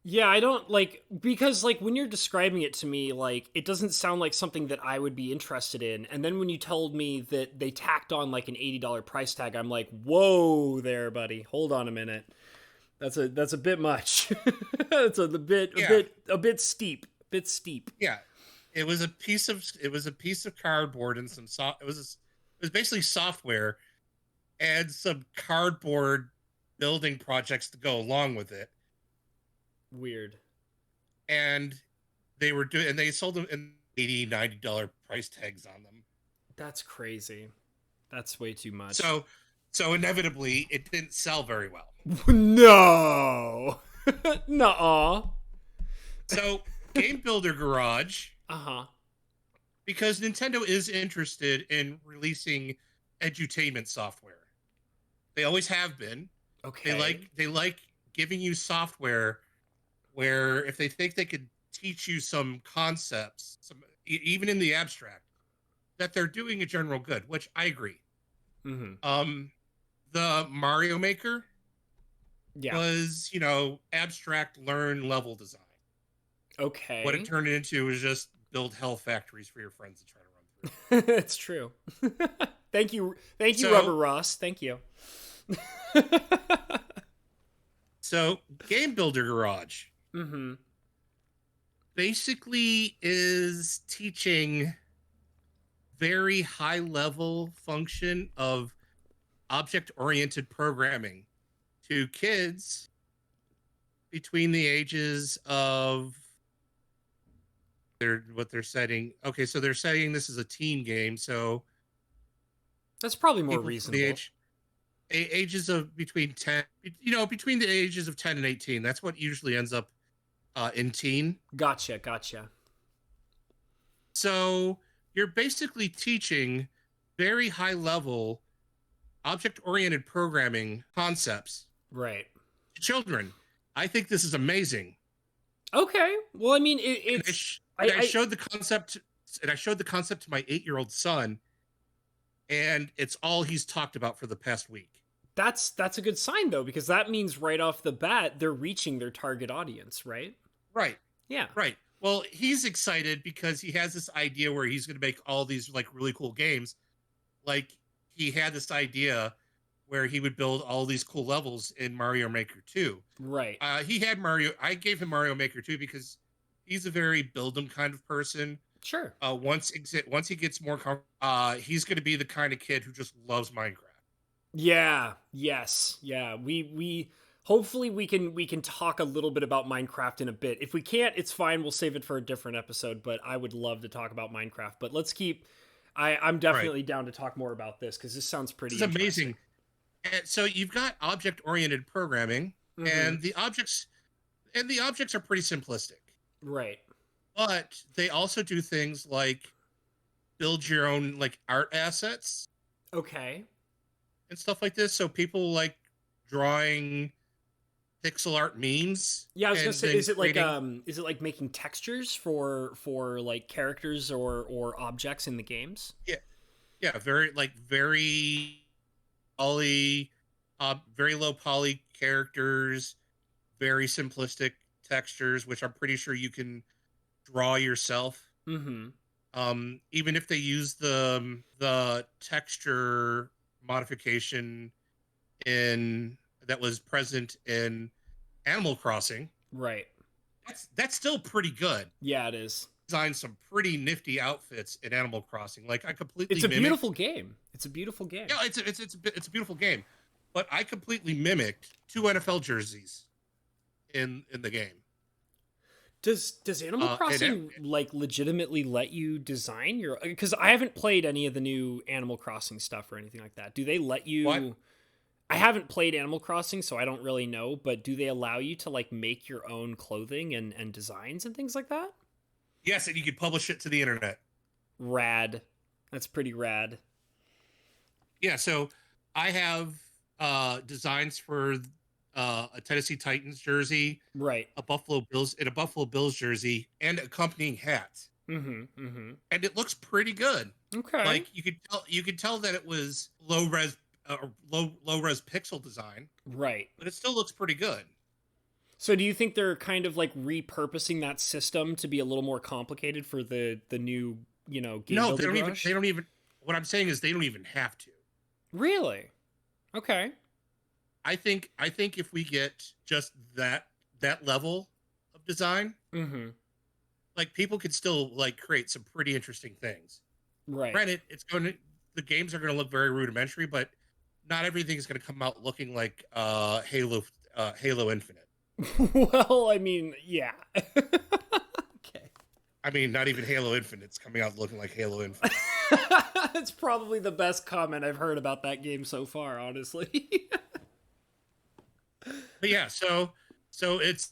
Yeah, I don't like, because like when you're describing it to me, like it doesn't sound like something that I would be interested in. And then when you told me that they tacked on like an $80 price tag, I'm like, whoa there, buddy. Hold on a minute. That's a bit much. That's a bit steep. Yeah. It was a piece of cardboard and it was basically software and some cardboard building projects to go along with it. Weird. And they sold them in $80-$90 price tags on them. That's crazy. That's way too much. So inevitably it didn't sell very well. No. Nuh-uh. So Game Builder Garage, Uh-huh. because Nintendo is interested in releasing edutainment software. They always have been. Okay. They like giving you software where if they think they could teach you some concepts, even in the abstract, that they're doing a general good, which I agree. Mm-hmm. The Mario Maker was, abstract learn level design. Okay. What it turned into was just build hell factories for your friends to try to run through. It's true. Thank you, Rubber Ross. Thank you. So, Game Builder Garage basically is teaching very high level function of object-oriented programming to kids between the ages of what they're setting. Okay, so they're saying this is a teen game, so that's probably more reasonable. Ages of between the ages of 10 and 18. That's what usually ends up in teen. Gotcha. So you're basically teaching very high level object-oriented programming concepts, right, to children. I think this is amazing. Okay, well, I mean, I showed the concept, and I showed the concept to my 8-year-old son, and it's all he's talked about for the past week. That's a good sign, though, because that means right off the bat they're reaching their target audience, right? Right. Yeah. Right. Well, he's excited because he has this idea where he's going to make all these like really cool games. Like he had this idea where he would build all these cool levels in Mario Maker 2. Right. I gave him Mario Maker 2 because he's a very build 'em kind of person. Sure. Once he gets more he's going to be the kind of kid who just loves Minecraft. Yeah. Yes. Yeah. We hopefully we can talk a little bit about Minecraft in a bit. If we can't, it's fine. We'll save it for a different episode, but I would love to talk about Minecraft. But let's keep I'm definitely down to talk more about this because this sounds pretty interesting. Amazing. And so you've got object-oriented programming, and the objects are pretty simplistic. Right. But they also do things like build your own like art assets. Okay. And stuff like this. So people like drawing pixel art memes. Yeah, I was gonna say, is it like making textures for like characters or objects in the games? Yeah, very very low poly characters, very simplistic textures, which I'm pretty sure you can draw yourself. Mm-hmm. Even if they use the texture modification that was present in Animal Crossing, Right. that's still pretty good. Yeah, it is. Designed some pretty nifty outfits in Animal Crossing. Like I completely It's a mimicked. beautiful game. It's a beautiful game. Yeah, it's a beautiful game, but I completely mimicked 2 NFL jerseys in the game. Does Animal Crossing like legitimately let you design your? Because I haven't played any of the new Animal Crossing stuff or anything like that. Do they let you? What? I haven't played Animal Crossing, so I don't really know. But do they allow you to like make your own clothing and designs and things like that? Yes, and you could publish it to the internet. Rad. That's pretty rad. Yeah, so I have designs for a Tennessee Titans jersey, Right. a Buffalo Bills jersey, and accompanying hats. Mm-hmm. Mm-hmm. And it looks pretty good. Okay. Like you could tell that it was low res pixel design. Right. But it still looks pretty good. So do you think they're kind of like repurposing that system to be a little more complicated for the new, game No, builder rush? they don't even what I'm saying is they don't even have to. Really? Okay. I think if we get just that level of design, Mm-hmm. like people could still like create some pretty interesting things. Right. Granted, the games are going to look very rudimentary, but not everything is going to come out looking like Halo Infinite. Well, I mean, yeah. Okay. I mean, not even Halo Infinite's coming out looking like Halo Infinite. That's probably the best comment I've heard about that game so far, honestly. But yeah, so it's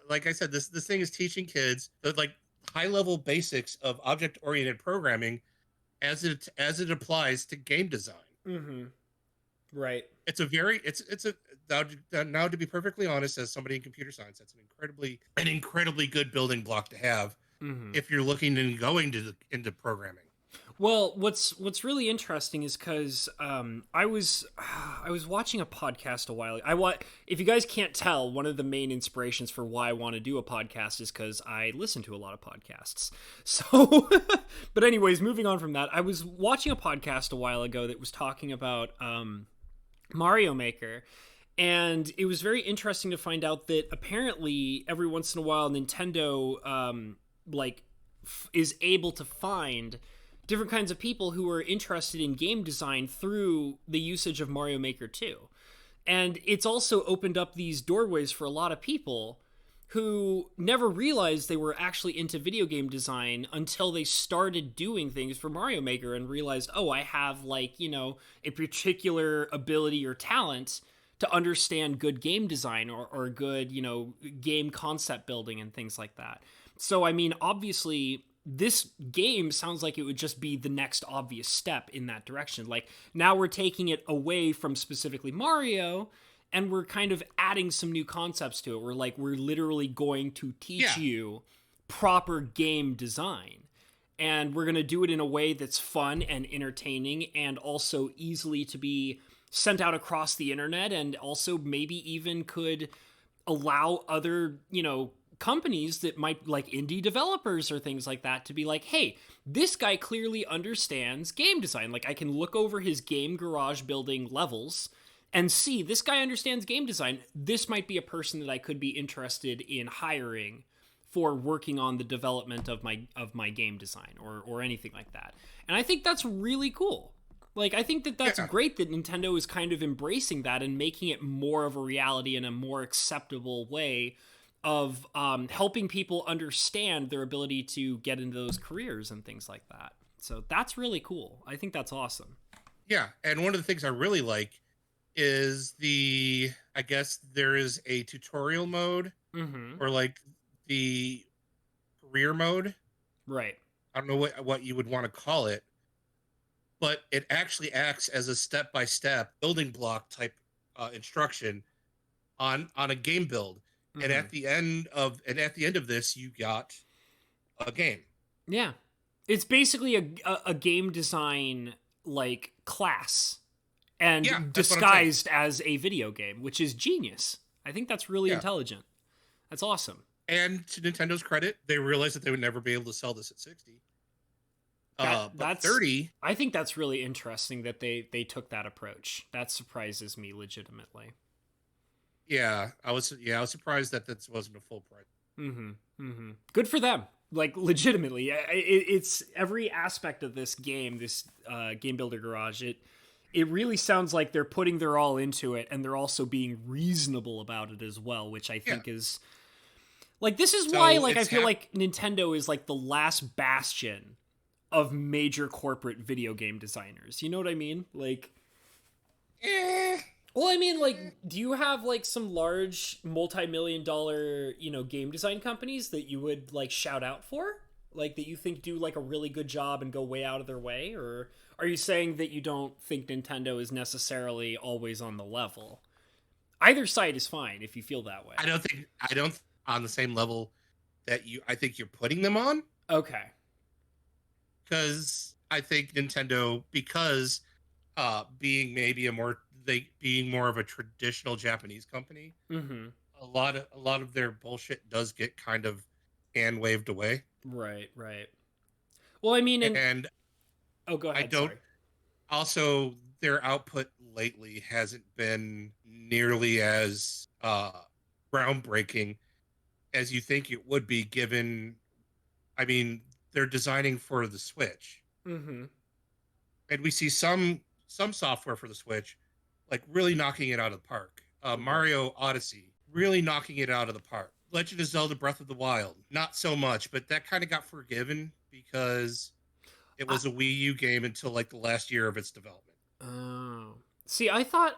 like I said, this thing is teaching kids the like high level basics of object oriented programming as it applies to game design. Mm-hmm. Right. It's now to be perfectly honest, as somebody in computer science, that's an incredibly good building block to have if you're looking and going into programming. Well, what's really interesting is because I was watching a podcast a while ago. If you guys can't tell, one of the main inspirations for why I want to do a podcast is because I listen to a lot of podcasts. So, but anyways, moving on from that, I was watching a podcast a while ago that was talking about Mario Maker. And it was very interesting to find out that apparently every once in a while Nintendo is able to find different kinds of people who are interested in game design through the usage of Mario Maker 2. And it's also opened up these doorways for a lot of people who never realized they were actually into video game design until they started doing things for Mario Maker and realized, oh, I have a particular ability or talent to understand good game design or good, game concept building and things like that. So, I mean, obviously, this game sounds like it would just be the next obvious step in that direction. Like, now we're taking it away from specifically Mario, and we're kind of adding some new concepts to it. We're literally going to teach you proper game design. And we're going to do it in a way that's fun and entertaining and also easily to be sent out across the internet, and also maybe even could allow other, companies that might like indie developers or things like that to be like, hey, this guy clearly understands game design. Like, I can look over his game garage building levels and see this guy understands game design. This might be a person that I could be interested in hiring for working on the development of my game design or anything like that. And I think that's really cool. Like, I think that's great that Nintendo is kind of embracing that and making it more of a reality in a more acceptable way of helping people understand their ability to get into those careers and things like that. So that's really cool. I think that's awesome. Yeah, and one of the things I really like is I guess there is a tutorial mode or like the career mode. Right. I don't know what you would want to call it, but it actually acts as a step-by-step building block type instruction on a game build. And at the end of this, you got a game. Yeah, it's basically a game design like class, and disguised as a video game, which is genius. I think that's really intelligent. That's awesome. And to Nintendo's credit, they realized that they would never be able to sell this at 60. But 30. I think that's really interesting that they took that approach. That surprises me legitimately. Yeah, I was surprised that this wasn't a full price. Good for them. Like, legitimately, it's every aspect of this game, this Game Builder Garage. It really sounds like they're putting their all into it, and they're also being reasonable about it as well, which I Yeah. think is like, this is So why, like, I it's feel like Nintendo is like the last bastion of major corporate video game designers. You know what I mean? Like, Eh, well, I mean, like, do you have like some large multi-million dollar, game design companies that you would like shout out for? Like, that you think do like a really good job and go way out of their way? Or are you saying that you don't think Nintendo is necessarily always on the level? Either side is fine if you feel that way. I don't on the same level that I think you're putting them on, Okay. because I think Nintendo, because being maybe being more of a traditional Japanese company, Mm-hmm. a lot of their bullshit does get kind of hand waved away. Right, right. Well, I mean, and And oh, go I ahead. don't Sorry. also their output lately hasn't been nearly as groundbreaking as you think it would be, given, I mean, they're designing for the Switch. Mm-hmm. And we see some software for the Switch like really knocking it out of the park. Right. Mario Odyssey really knocking it out of the park. Legend of Zelda Breath of the Wild, not so much, but that kind of got forgiven because it I, was a Wii U game until like the last year of its development. oh. See, I thought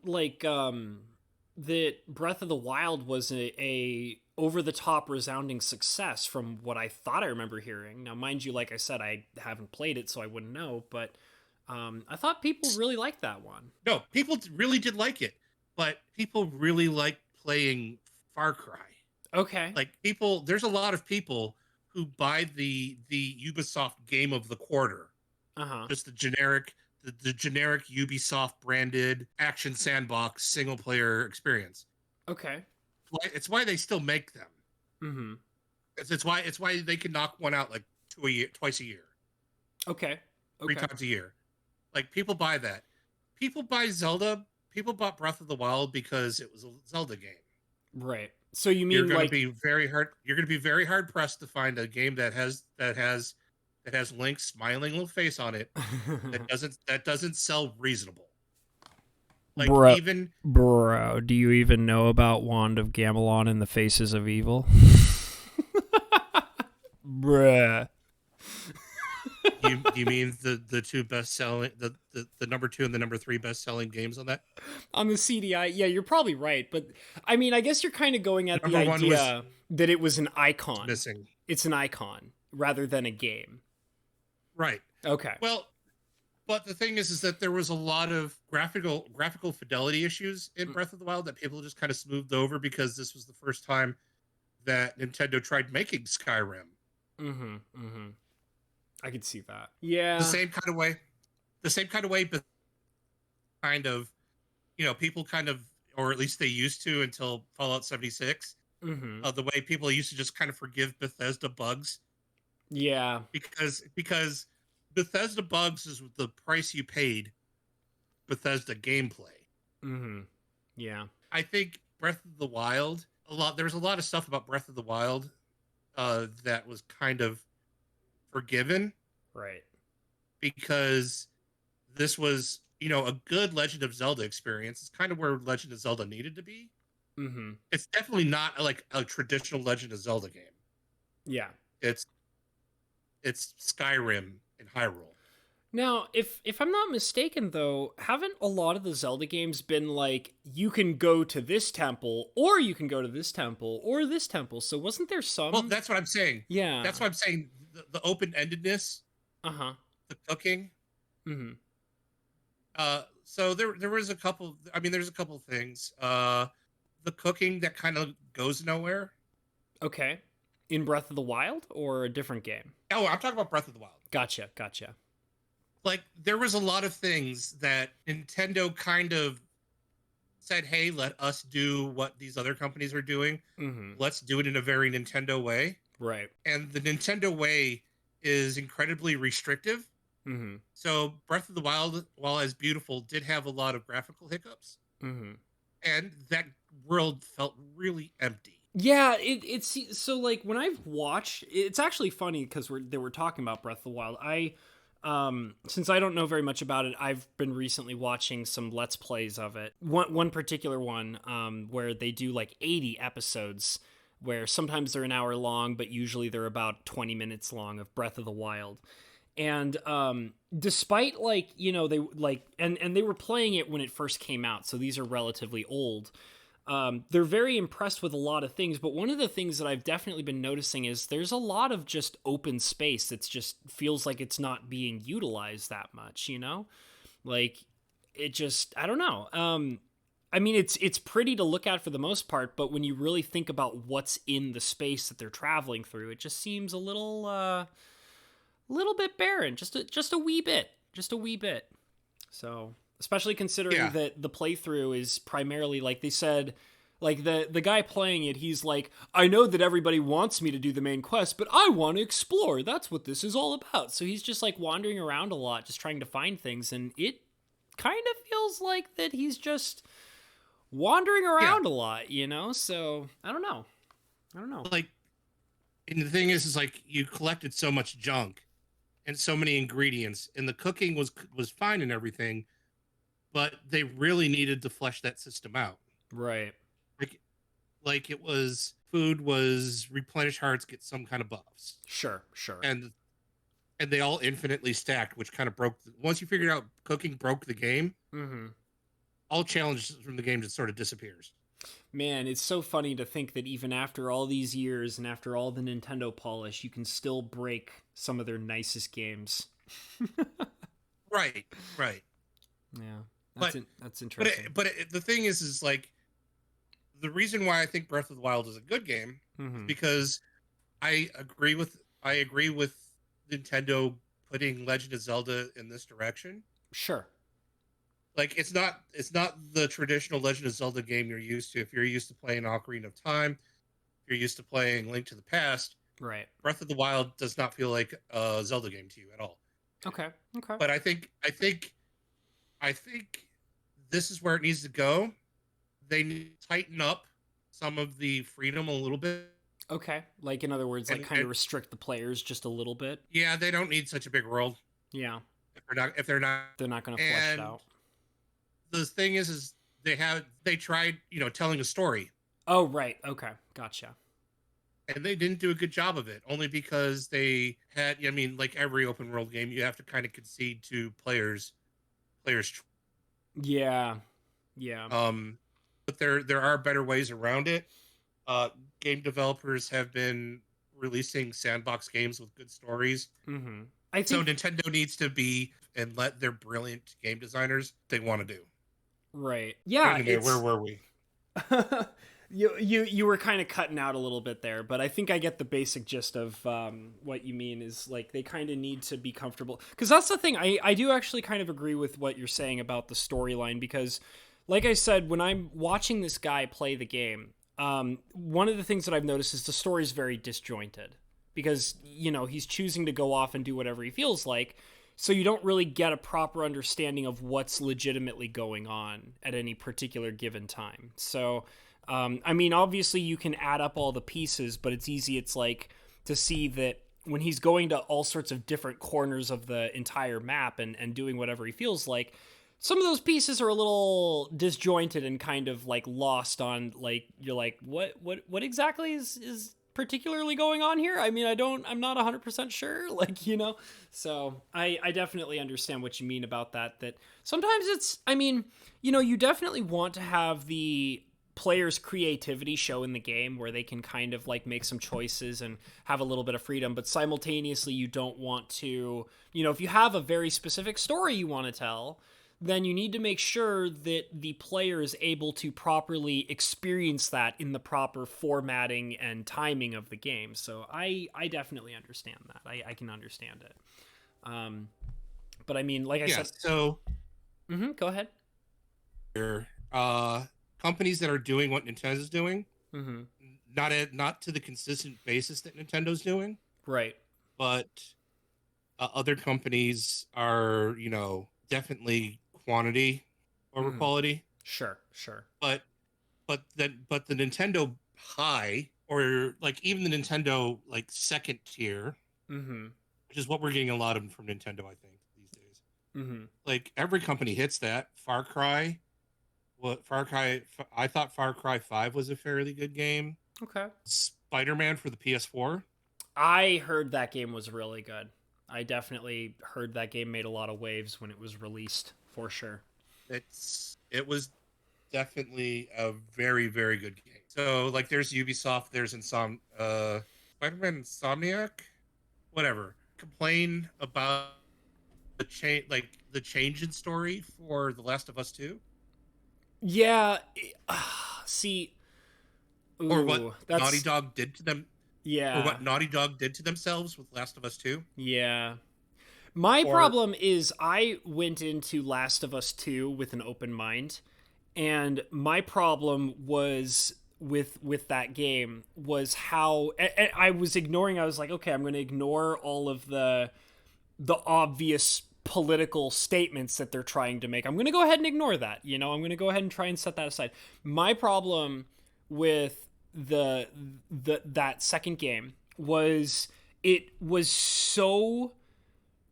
like that Breath of the Wild was a over the top resounding success from what I thought I remember hearing. Now, mind you, like I said, I haven't played it, so I wouldn't know, but I thought people really liked that one. No, people really did like it, but people really like playing Far Cry. Okay. Like, people, there's a lot of people who buy the Ubisoft Game of the Quarter, Uh-huh. just the generic Ubisoft branded action sandbox single player experience. Okay. It's why they still make them. Mm-hmm. It's why they can knock one out like twice a year, Okay. three Okay. times a year. Like, people buy that. People buy Zelda. People bought Breath of the Wild because it was a Zelda game. Right. So you mean like You're going to be very hard pressed to find a game that has Link's smiling little face on it that doesn't sell reasonable. Like, Bro, even bro, do you even know about Wand of Gamelon and the Faces of Evil? Bruh. you mean the two best selling the number 2 and the number 3 best selling games on that? On the CDI, yeah, you're probably right, but I mean, I guess you're kind of going at the Number 1 was idea that it was an icon. missing. It's an icon rather than a game. Right. Okay. Well, but the thing is that there was a lot of graphical fidelity issues in Breath of the Wild that people just kind of smoothed over because this was the first time that Nintendo tried making Skyrim. Mm-hmm. Mm-hmm. I could see that. Yeah. The same kind of way, but kind of, people kind of, or at least they used to until Fallout 76. Mm-hmm. The way people used to just kind of forgive Bethesda bugs. Yeah. Because Bethesda bugs is the price you paid Bethesda gameplay. Mm-hmm. Yeah. I think Breath of the Wild, there was a lot of stuff about Breath of the Wild that was kind of forgiven. Right. Because this was, a good Legend of Zelda experience. It's kind of where Legend of Zelda needed to be. Mm-hmm. It's definitely not like a traditional Legend of Zelda game. Yeah. It's Skyrim in Hyrule. Now, if I'm not mistaken, though, haven't a lot of the Zelda games been like, you can go to this temple, or you can go to this temple, or this temple? So wasn't there some? Well, that's what I'm saying. Yeah. That's what I'm saying. The open-endedness, Uh-huh. the cooking. Mm-hmm. So there was a couple. I mean, there's a couple things. The cooking that kind of goes nowhere. Okay. In Breath of the Wild or a different game? Oh, I'm talking about Breath of the Wild. Gotcha. Like, there was a lot of things that Nintendo kind of said, hey, let us do what these other companies are doing. Mm-hmm. Let's do it in a very Nintendo way. Right. And the Nintendo way is incredibly restrictive. Mm-hmm. So Breath of the Wild, while as beautiful, did have a lot of graphical hiccups. Mm-hmm. and that world felt really empty. Yeah, it's so like when I've watched, it's actually funny because they were talking about Breath of the Wild. Since I don't know very much about it, I've been recently watching some Let's Plays of it. One particular one, where they do like 80 episodes, where sometimes they're an hour long, but usually they're about 20 minutes long of Breath of the Wild. And despite like, they like, and they were playing it when it first came out, so these are relatively old. They're very impressed with a lot of things, but one of the things that I've definitely been noticing is there's a lot of just open space that's just feels like it's not being utilized that much, Like, it just, I don't know. I mean, it's pretty to look at for the most part, but when you really think about what's in the space that they're traveling through, it just seems a little bit barren, just a wee bit, So, especially considering that the playthrough is primarily, like they said, like the guy playing it, he's like, I know that everybody wants me to do the main quest, but I want to explore. That's what this is all about. So he's just like wandering around a lot, just trying to find things, and it kind of feels like that he's just wandering around a lot, So I don't know. Like, and the thing is like you collected so much junk and so many ingredients, and the cooking was fine and everything, but they really needed to flesh that system out. Right. Like it was food was replenish hearts, get some kind of buffs. Sure. And they all infinitely stacked, which kind of once you figured out cooking broke the game. Mm-hmm. All challenges from the game just sort of disappears. Man, it's so funny to think that even after all these years and after all the Nintendo polish, you can still break some of their nicest games. Right. Yeah. That's interesting. But the thing is like, the reason why I think Breath of the Wild is a good game is because I agree with Nintendo putting Legend of Zelda in this direction. Sure. Like it's not the traditional Legend of Zelda game you're used to. If you're used to playing Ocarina of Time, if you're used to playing Link to the Past, right? Breath of the Wild does not feel like a Zelda game to you at all. Okay. But I think this is where it needs to go. They need to tighten up some of the freedom a little bit. Okay, like in other words, like kind of restrict the players just a little bit. Yeah, they don't need such a big world. Yeah, if they're not going to flesh it out. The thing is they tried, telling a story. Oh, right. Okay, gotcha. And they didn't do a good job of it, only because they had. I mean, like every open world game, you have to kind of concede to players. Yeah. But there are better ways around it. Game developers have been releasing sandbox games with good stories. Mm-hmm. So Nintendo needs to be and let their brilliant game designers they want to do. Right. Yeah. Where were we? You were kind of cutting out a little bit there, but I think I get the basic gist of what you mean is like they kind of need to be comfortable. Because that's the thing. I do actually kind of agree with what you're saying about the storyline because, like I said, when I'm watching this guy play the game, one of the things that I've noticed is the story is very disjointed because, he's choosing to go off and do whatever he feels like. So you don't really get a proper understanding of what's legitimately going on at any particular given time. So, I mean, obviously you can add up all the pieces, but it's easy. It's like to see that when he's going to all sorts of different corners of the entire map and doing whatever he feels like, some of those pieces are a little disjointed and kind of like lost on like, you're like, what exactly is particularly going on here? I mean, I'm not 100% sure, so I definitely understand what you mean about that sometimes it's, I mean, you definitely want to have the players' creativity show in the game where they can kind of like make some choices and have a little bit of freedom, but simultaneously you don't want to, if you have a very specific story you want to tell, then you need to make sure that the player is able to properly experience that in the proper formatting and timing of the game. So I definitely understand that. I can understand it. But I mean, like I said... So... go ahead. Companies that are doing what Nintendo's doing, not to the consistent basis that Nintendo's doing. Right. But other companies are, definitely quantity over quality. Sure. But but the Nintendo High, or like even the Nintendo like second tier, which is what we're getting a lot of from Nintendo, I think, these days. Like every company hits that. Far Cry, I thought Far Cry 5 was a fairly good game. Okay. Spider-Man for the PS4. I heard that game was really good. I definitely heard that game made a lot of waves when it was released, for sure. It was definitely a very, very good game. So like there's Ubisoft, there's Spider-Man Insomniac, whatever. Complain about the change in story for The Last of Us 2. Yeah, see, or what Naughty Dog did to them. Yeah. Or what Naughty Dog did to themselves with Last of Us 2. Yeah. My problem is I went into Last of Us 2 with an open mind, and my problem was with that game was how I was ignoring. I was like, okay, I'm going to ignore all of the obvious political statements that they're trying to make. I'm going to go ahead and ignore that. I'm going to go ahead and try and set that aside. My problem with that second game was it was so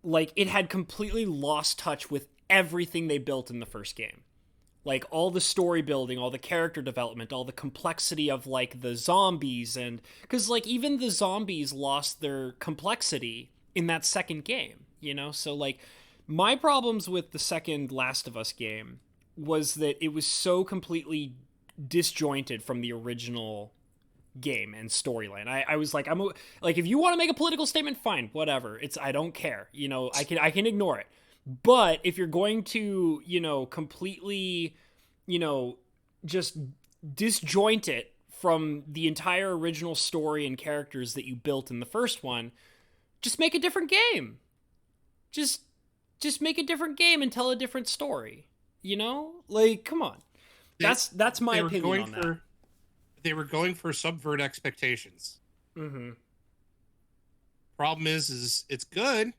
like it had completely lost touch with everything they built in the first game. Like all the story building, all the character development, all the complexity of like the zombies, and because like even the zombies lost their complexity in that second game, so like my problems with the second Last of Us game was that it was so completely disjointed from the original game and storyline. I was like, if you want to make a political statement, fine, whatever. I don't care. I can ignore it. But if you're going to, completely, just disjoint it from the entire original story and characters that you built in the first one, just make a different game. Just make a different game and tell a different story. Like, come on. That's my opinion on that. They were going for subvert expectations. Problem is it's good.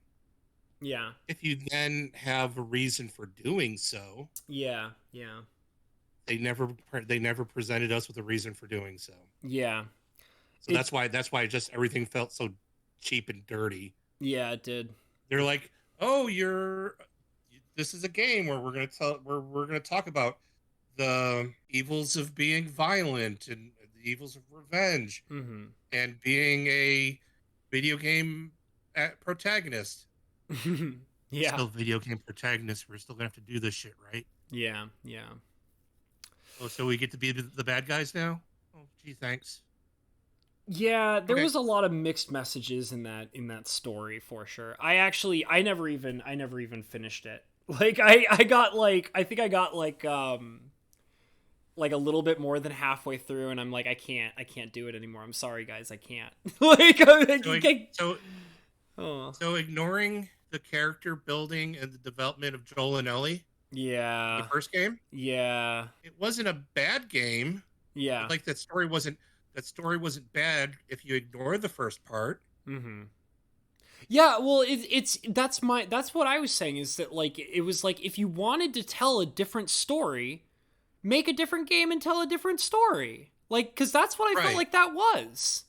Yeah. If you then have a reason for doing so. Yeah. They never presented us with a reason for doing so. Yeah. So that's why just everything felt so cheap and dirty. Yeah, it did. They're like, "Oh, this is a game where we're going to talk about the evils of being violent and the evils of revenge and being a video game protagonist." Yeah. Still video game protagonist. We're still going to have to do this shit, right? Yeah. Oh, so we get to be the bad guys now? Oh, gee, thanks. Yeah, there was a lot of mixed messages in that story for sure. I never even finished it. Like I think I got like a little bit more than halfway through, and I'm like, I can't do it anymore. I'm sorry, guys, I can't. So ignoring the character building and the development of Joel and Ellie. Yeah. The first game. Yeah. It wasn't a bad game. Yeah. Like that story wasn't bad if you ignore the first part. Yeah, well, that's what I was saying is that like it was like if you wanted to tell a different story, make a different game and tell a different story. Like, because that's what I felt like that was.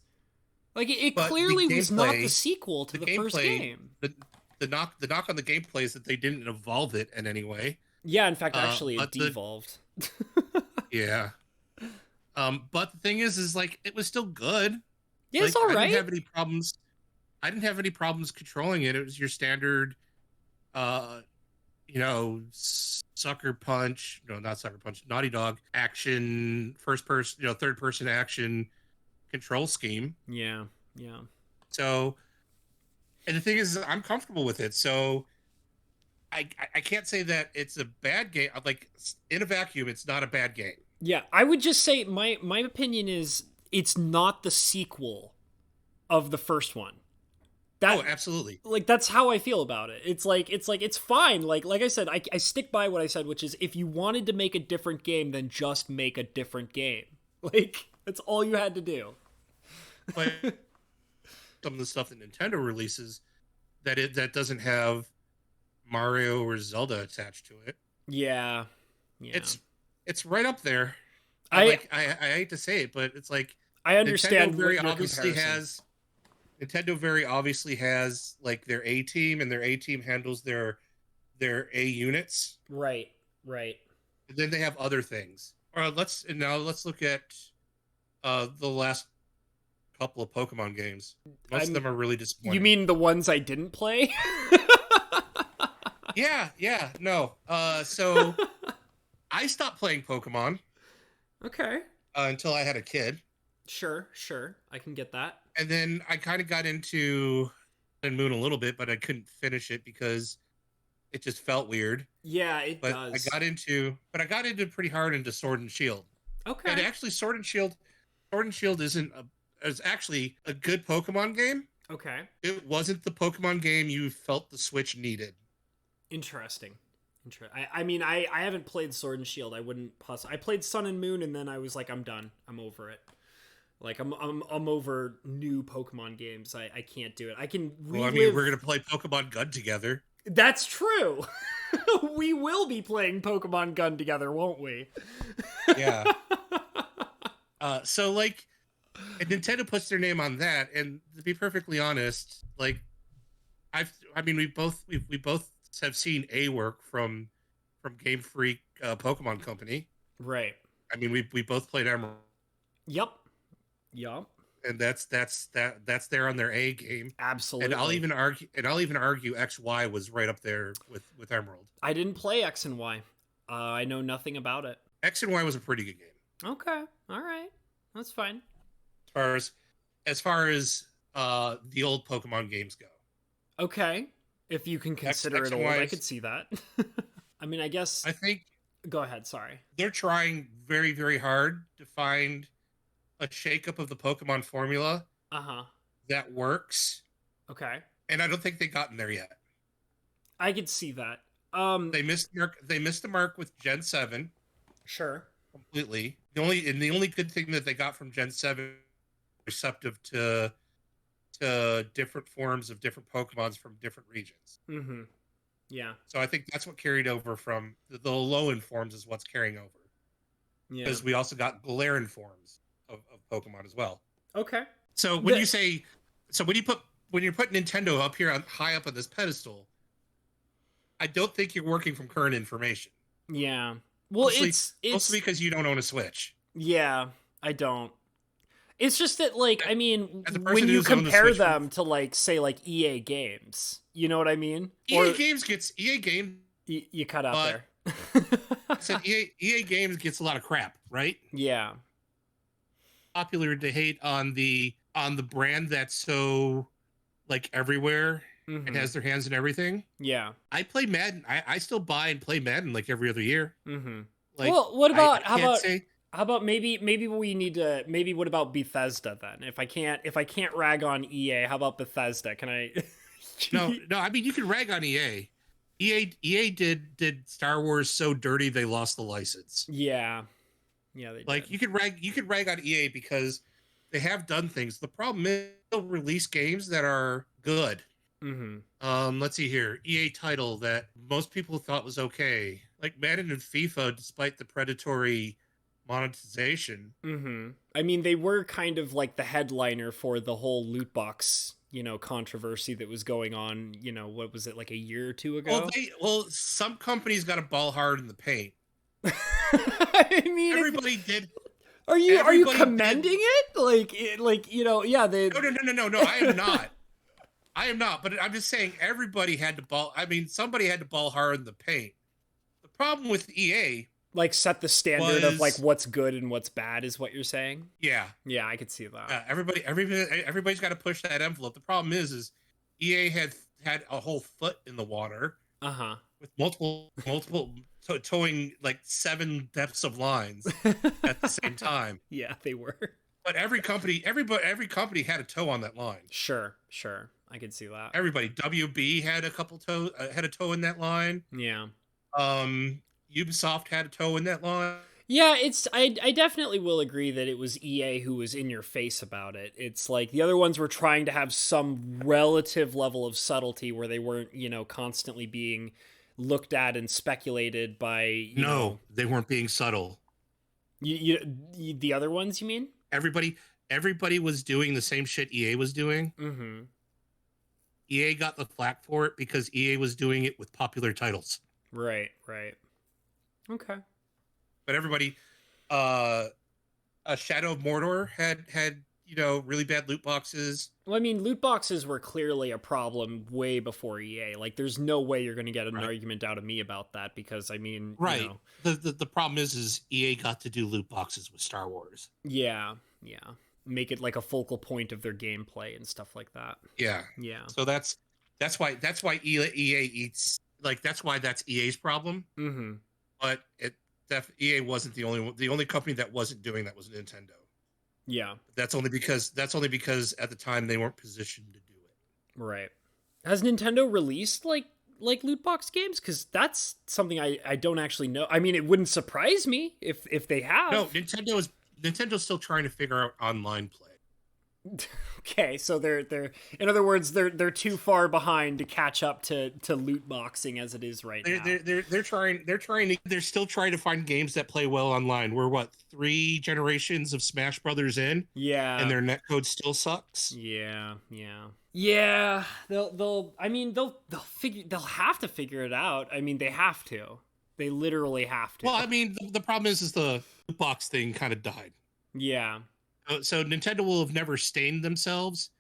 Like it clearly was not the sequel to the first game. The knock on the gameplay is that they didn't evolve it in any way. Yeah, in fact, actually, it devolved. Yeah. But the thing is like it was still good. Yeah, it's all right. I didn't have any problems controlling it. It was your standard, sucker punch. No, not sucker punch. Naughty Dog action, first person, third person action control scheme. Yeah. So, and the thing is, I'm comfortable with it. So, I can't say that it's a bad game. Like in a vacuum, it's not a bad game. Yeah, I would just say my opinion is it's not the sequel of the first one. Absolutely. Like that's how I feel about it. It's fine. Like I said, I stick by what I said, which is if you wanted to make a different game, then just make a different game. Like that's all you had to do. But some of the stuff that Nintendo releases that doesn't have Mario or Zelda attached to it. Yeah. It's right up there. I hate to say it, but it's like I understand Nintendo very your obviously comparison. has like their A team, and their A team handles their A units. Right. Right. And then they have other things. All right, let's look at the last couple of Pokemon games. Most of them are really disappointing. You mean the ones I didn't play? Yeah, no. So I stopped playing Pokemon Okay. until I had a kid. Sure. I can get that. And then I kind of got into Sun and Moon a little bit, but I couldn't finish it because it just felt weird. Yeah, it But does. I got into pretty hard into Sword and Shield. Okay. And actually, Sword and Shield is actually a good Pokemon game. Okay. It wasn't the Pokemon game you felt the Switch needed. Interesting. I mean, I haven't played Sword and Shield. I wouldn't I played Sun and Moon, and then I was like, I'm done. I'm over it. Like I'm over new Pokemon games. I can't do it. I can relive... Well, I mean, we're gonna play Pokemon Gun together. That's true. We will be playing Pokemon Gun together, won't we? Yeah. So like, and Nintendo puts their name on that, and to be perfectly honest, like, we both have seen A work from Game Freak Pokemon Company. Right. I mean, we both played Emerald. Yep. And that's there on their A game. Absolutely. And I'll even argue XY was right up there with Emerald. I didn't play X and Y. I know nothing about it. X and Y was a pretty good game. Okay. All right. That's fine. As far as the old Pokemon games go. Okay. If you can consider it old, I could see that. I mean, I guess... I think... Go ahead, sorry. They're trying very, very hard to find a shakeup of the Pokemon formula that works. Okay. And I don't think they've gotten there yet. I could see that. They missed the mark with Gen 7. Sure. Completely. The only good thing that they got from Gen 7 receptive to different forms of different Pokemons from different regions. Mm-hmm. Yeah. So I think that's what carried over from the low-end forms is what's carrying over. Yeah. Because we also got Galarian forms of Pokemon as well. Okay. So when you put Nintendo up here high up on this pedestal, I don't think you're working from current information. Yeah. Well, it's mostly because you don't own a Switch. Yeah, I don't. It's just that, like, I mean, when you who's owned the compare Switch them to, like, say, like, EA games, you know what I mean? EA Games. You cut out there. I said EA Games gets a lot of crap, right? Yeah. Popular to hate on the brand that's so, like, everywhere and has their hands in everything. Yeah. I play Madden. I still buy and play Madden like every other year. Mm-hmm. Like, well, what about how about maybe we need to what about Bethesda then? If I can't rag on EA, how about Bethesda? Can I? No. I mean, you can rag on EA. EA did Star Wars so dirty they lost the license. Yeah, they like did. You could rag on EA because they have done things. The problem is they'll release games that are good. Mm-hmm. Let's see here. EA title that most people thought was okay, like Madden and FIFA, despite the predatory monetization. Mm-hmm. I mean, they were kind of like the headliner for the whole loot box, controversy that was going on. What was it, like a year or two ago? Well, some companies got a ball hard in the paint. I mean, everybody did. Are you commending it? Yeah. They. No. I am not. I am not. But I'm just saying, everybody had to ball. I mean, somebody had to ball hard in the paint. The problem with EA. Like, set the standard of, like, what's good and what's bad is what you're saying? Yeah. Yeah, I could see that. Everybody's got to push that envelope. The problem is EA had a whole foot in the water. Uh-huh. With multiple towing, like, 7 depths of lines at the same time. Yeah, they were. But every company had a toe on that line. Sure. I could see that. Everybody. WB had a toe in that line. Yeah. Ubisoft had a toe in that line. Yeah, I definitely will agree that it was EA who was in your face about it. It's like the other ones were trying to have some relative level of subtlety where they weren't, constantly being looked at and speculated by. No, they weren't being subtle. The other ones, you mean? Everybody was doing the same shit EA was doing. Mm-hmm. EA got the flack for it because EA was doing it with popular titles. Right. Okay. But everybody, Shadow of Mordor had really bad loot boxes. Well, I mean, loot boxes were clearly a problem way before EA. Like, there's no way you're going to get an argument out of me about that because, I mean, right. You know, The problem is EA got to do loot boxes with Star Wars. Yeah. Make it like a focal point of their gameplay and stuff like that. Yeah. So that's why EA eats, like, that's why that's EA's problem. Mm-hmm. But EA wasn't the only company that wasn't doing that was Nintendo. Yeah. That's only because at the time they weren't positioned to do it. Right. Has Nintendo released like loot box games? Because that's something I don't actually know. I mean, it wouldn't surprise me if they have. No, Nintendo's still trying to figure out online play. Okay, so they're in other words, they're too far behind to catch up to loot boxing as it is right now. They're still trying to find games that play well online. We're what, 3 generations of Smash Brothers in? Yeah. And their netcode still sucks? Yeah. They'll have to figure it out. I mean, they have to. They literally have to. Well, I mean, the problem is the loot box thing kind of died. Yeah. So Nintendo will have never stained themselves,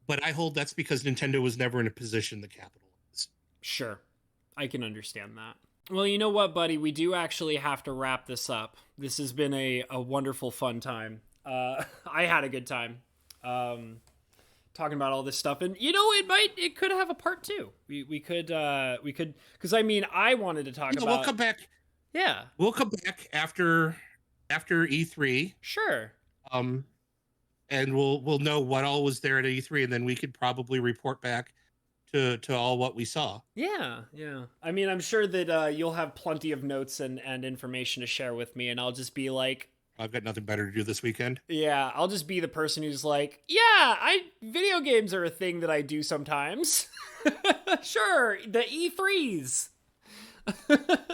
but I hold that's because Nintendo was never in a position to capitalize. Sure. I can understand that. Well, you know what, buddy? We do actually have to wrap this up. This has been a wonderful, fun time. I had a good time talking about all this stuff. And, you know, it could have a part 2. We could, because, I mean, I wanted to talk about... We'll come back. Yeah. We'll come back after E3. Sure. And we'll know what all was there at E3, and then we could probably report back to all what we saw. Yeah. I mean, I'm sure that you'll have plenty of notes and information to share with me, and I'll just be like, I've got nothing better to do this weekend. Yeah, I'll just be the person who's like, yeah, video games are a thing that I do sometimes. Sure, the E3s.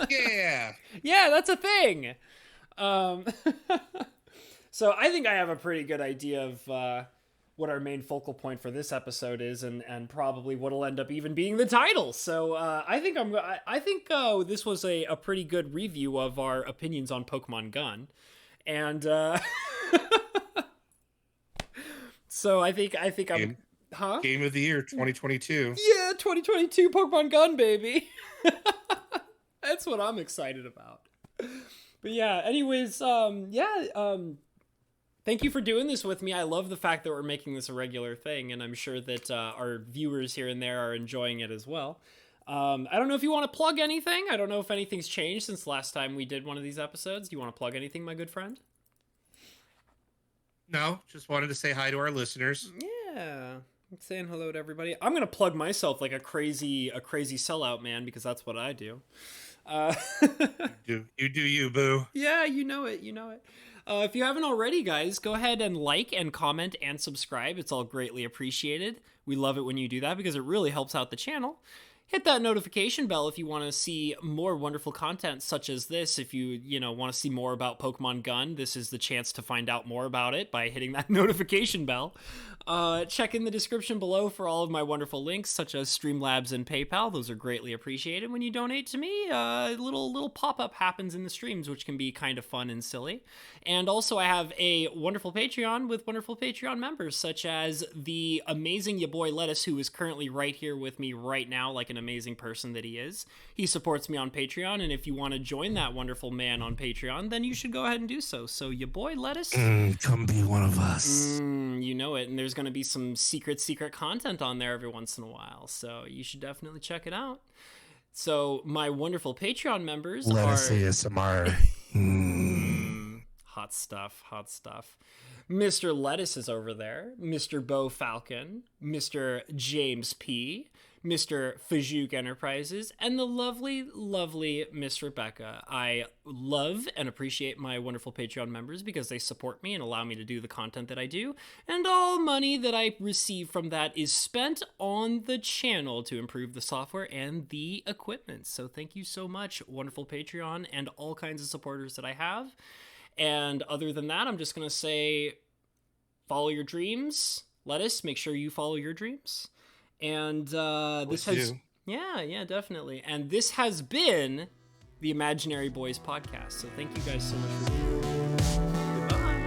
Yeah. Yeah, that's a thing. So I think I have a pretty good idea of what our main focal point for this episode is, and probably what'll end up even being the title. So I think this was a pretty good review of our opinions on Pokemon Gun, and so I think I'm Game of the Year 2022. Yeah, 2022 Pokemon Gun, baby. That's what I'm excited about. But yeah, anyways, thank you for doing this with me. I love the fact that we're making this a regular thing, and I'm sure that our viewers here and there are enjoying it as well. I don't know if you want to plug anything. I don't know if anything's changed since last time we did one of these episodes. Do you want to plug anything, my good friend? No, just wanted to say hi to our listeners. Yeah, I'm saying hello to everybody. I'm gonna plug myself like a crazy sellout, man, because that's what I do. You do you, boo. Yeah, you know it. If you haven't already, guys, go ahead and like and comment and subscribe. It's all greatly appreciated. We love it when you do that because it really helps out the channel. Hit that notification bell if you want to see more wonderful content such as this. If you want to see more about Pokemon Gun, this is the chance to find out more about it by hitting that notification bell. Check in the description below for all of my wonderful links, such as Streamlabs and PayPal. Those are greatly appreciated. When you donate to me, a little pop-up happens in the streams, which can be kind of fun and silly. And also, I have a wonderful Patreon with wonderful Patreon members, such as the amazing ya boy Lettuce, who is currently right here with me right now, like an amazing person that he is. He supports me on Patreon, and if you want to join that wonderful man on Patreon, then you should go ahead and do so. So, ya boy Lettuce, come be one of us. you know it, and there's going to be some secret content on there every once in a while, so you should definitely check it out. So my wonderful Patreon members Let are us ASMR. hot stuff. Mr. Lettuce is over there, Mr. Bo Falcon, Mr. James P, Mr. Fajouk Enterprises, and the lovely, lovely Miss Rebecca. I love and appreciate my wonderful Patreon members because they support me and allow me to do the content that I do, and all money that I receive from that is spent on the channel to improve the software and the equipment. So thank you so much, wonderful Patreon and all kinds of supporters that I have. And other than that, I'm just going to say follow your dreams. Lettuce, make sure you follow your dreams. And this has... do. Yeah, definitely. And this has been the Imaginary Boys podcast. So thank you guys so much for being here. Goodbye.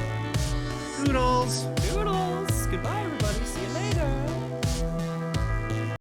Doodles. Doodles. Goodbye, everybody.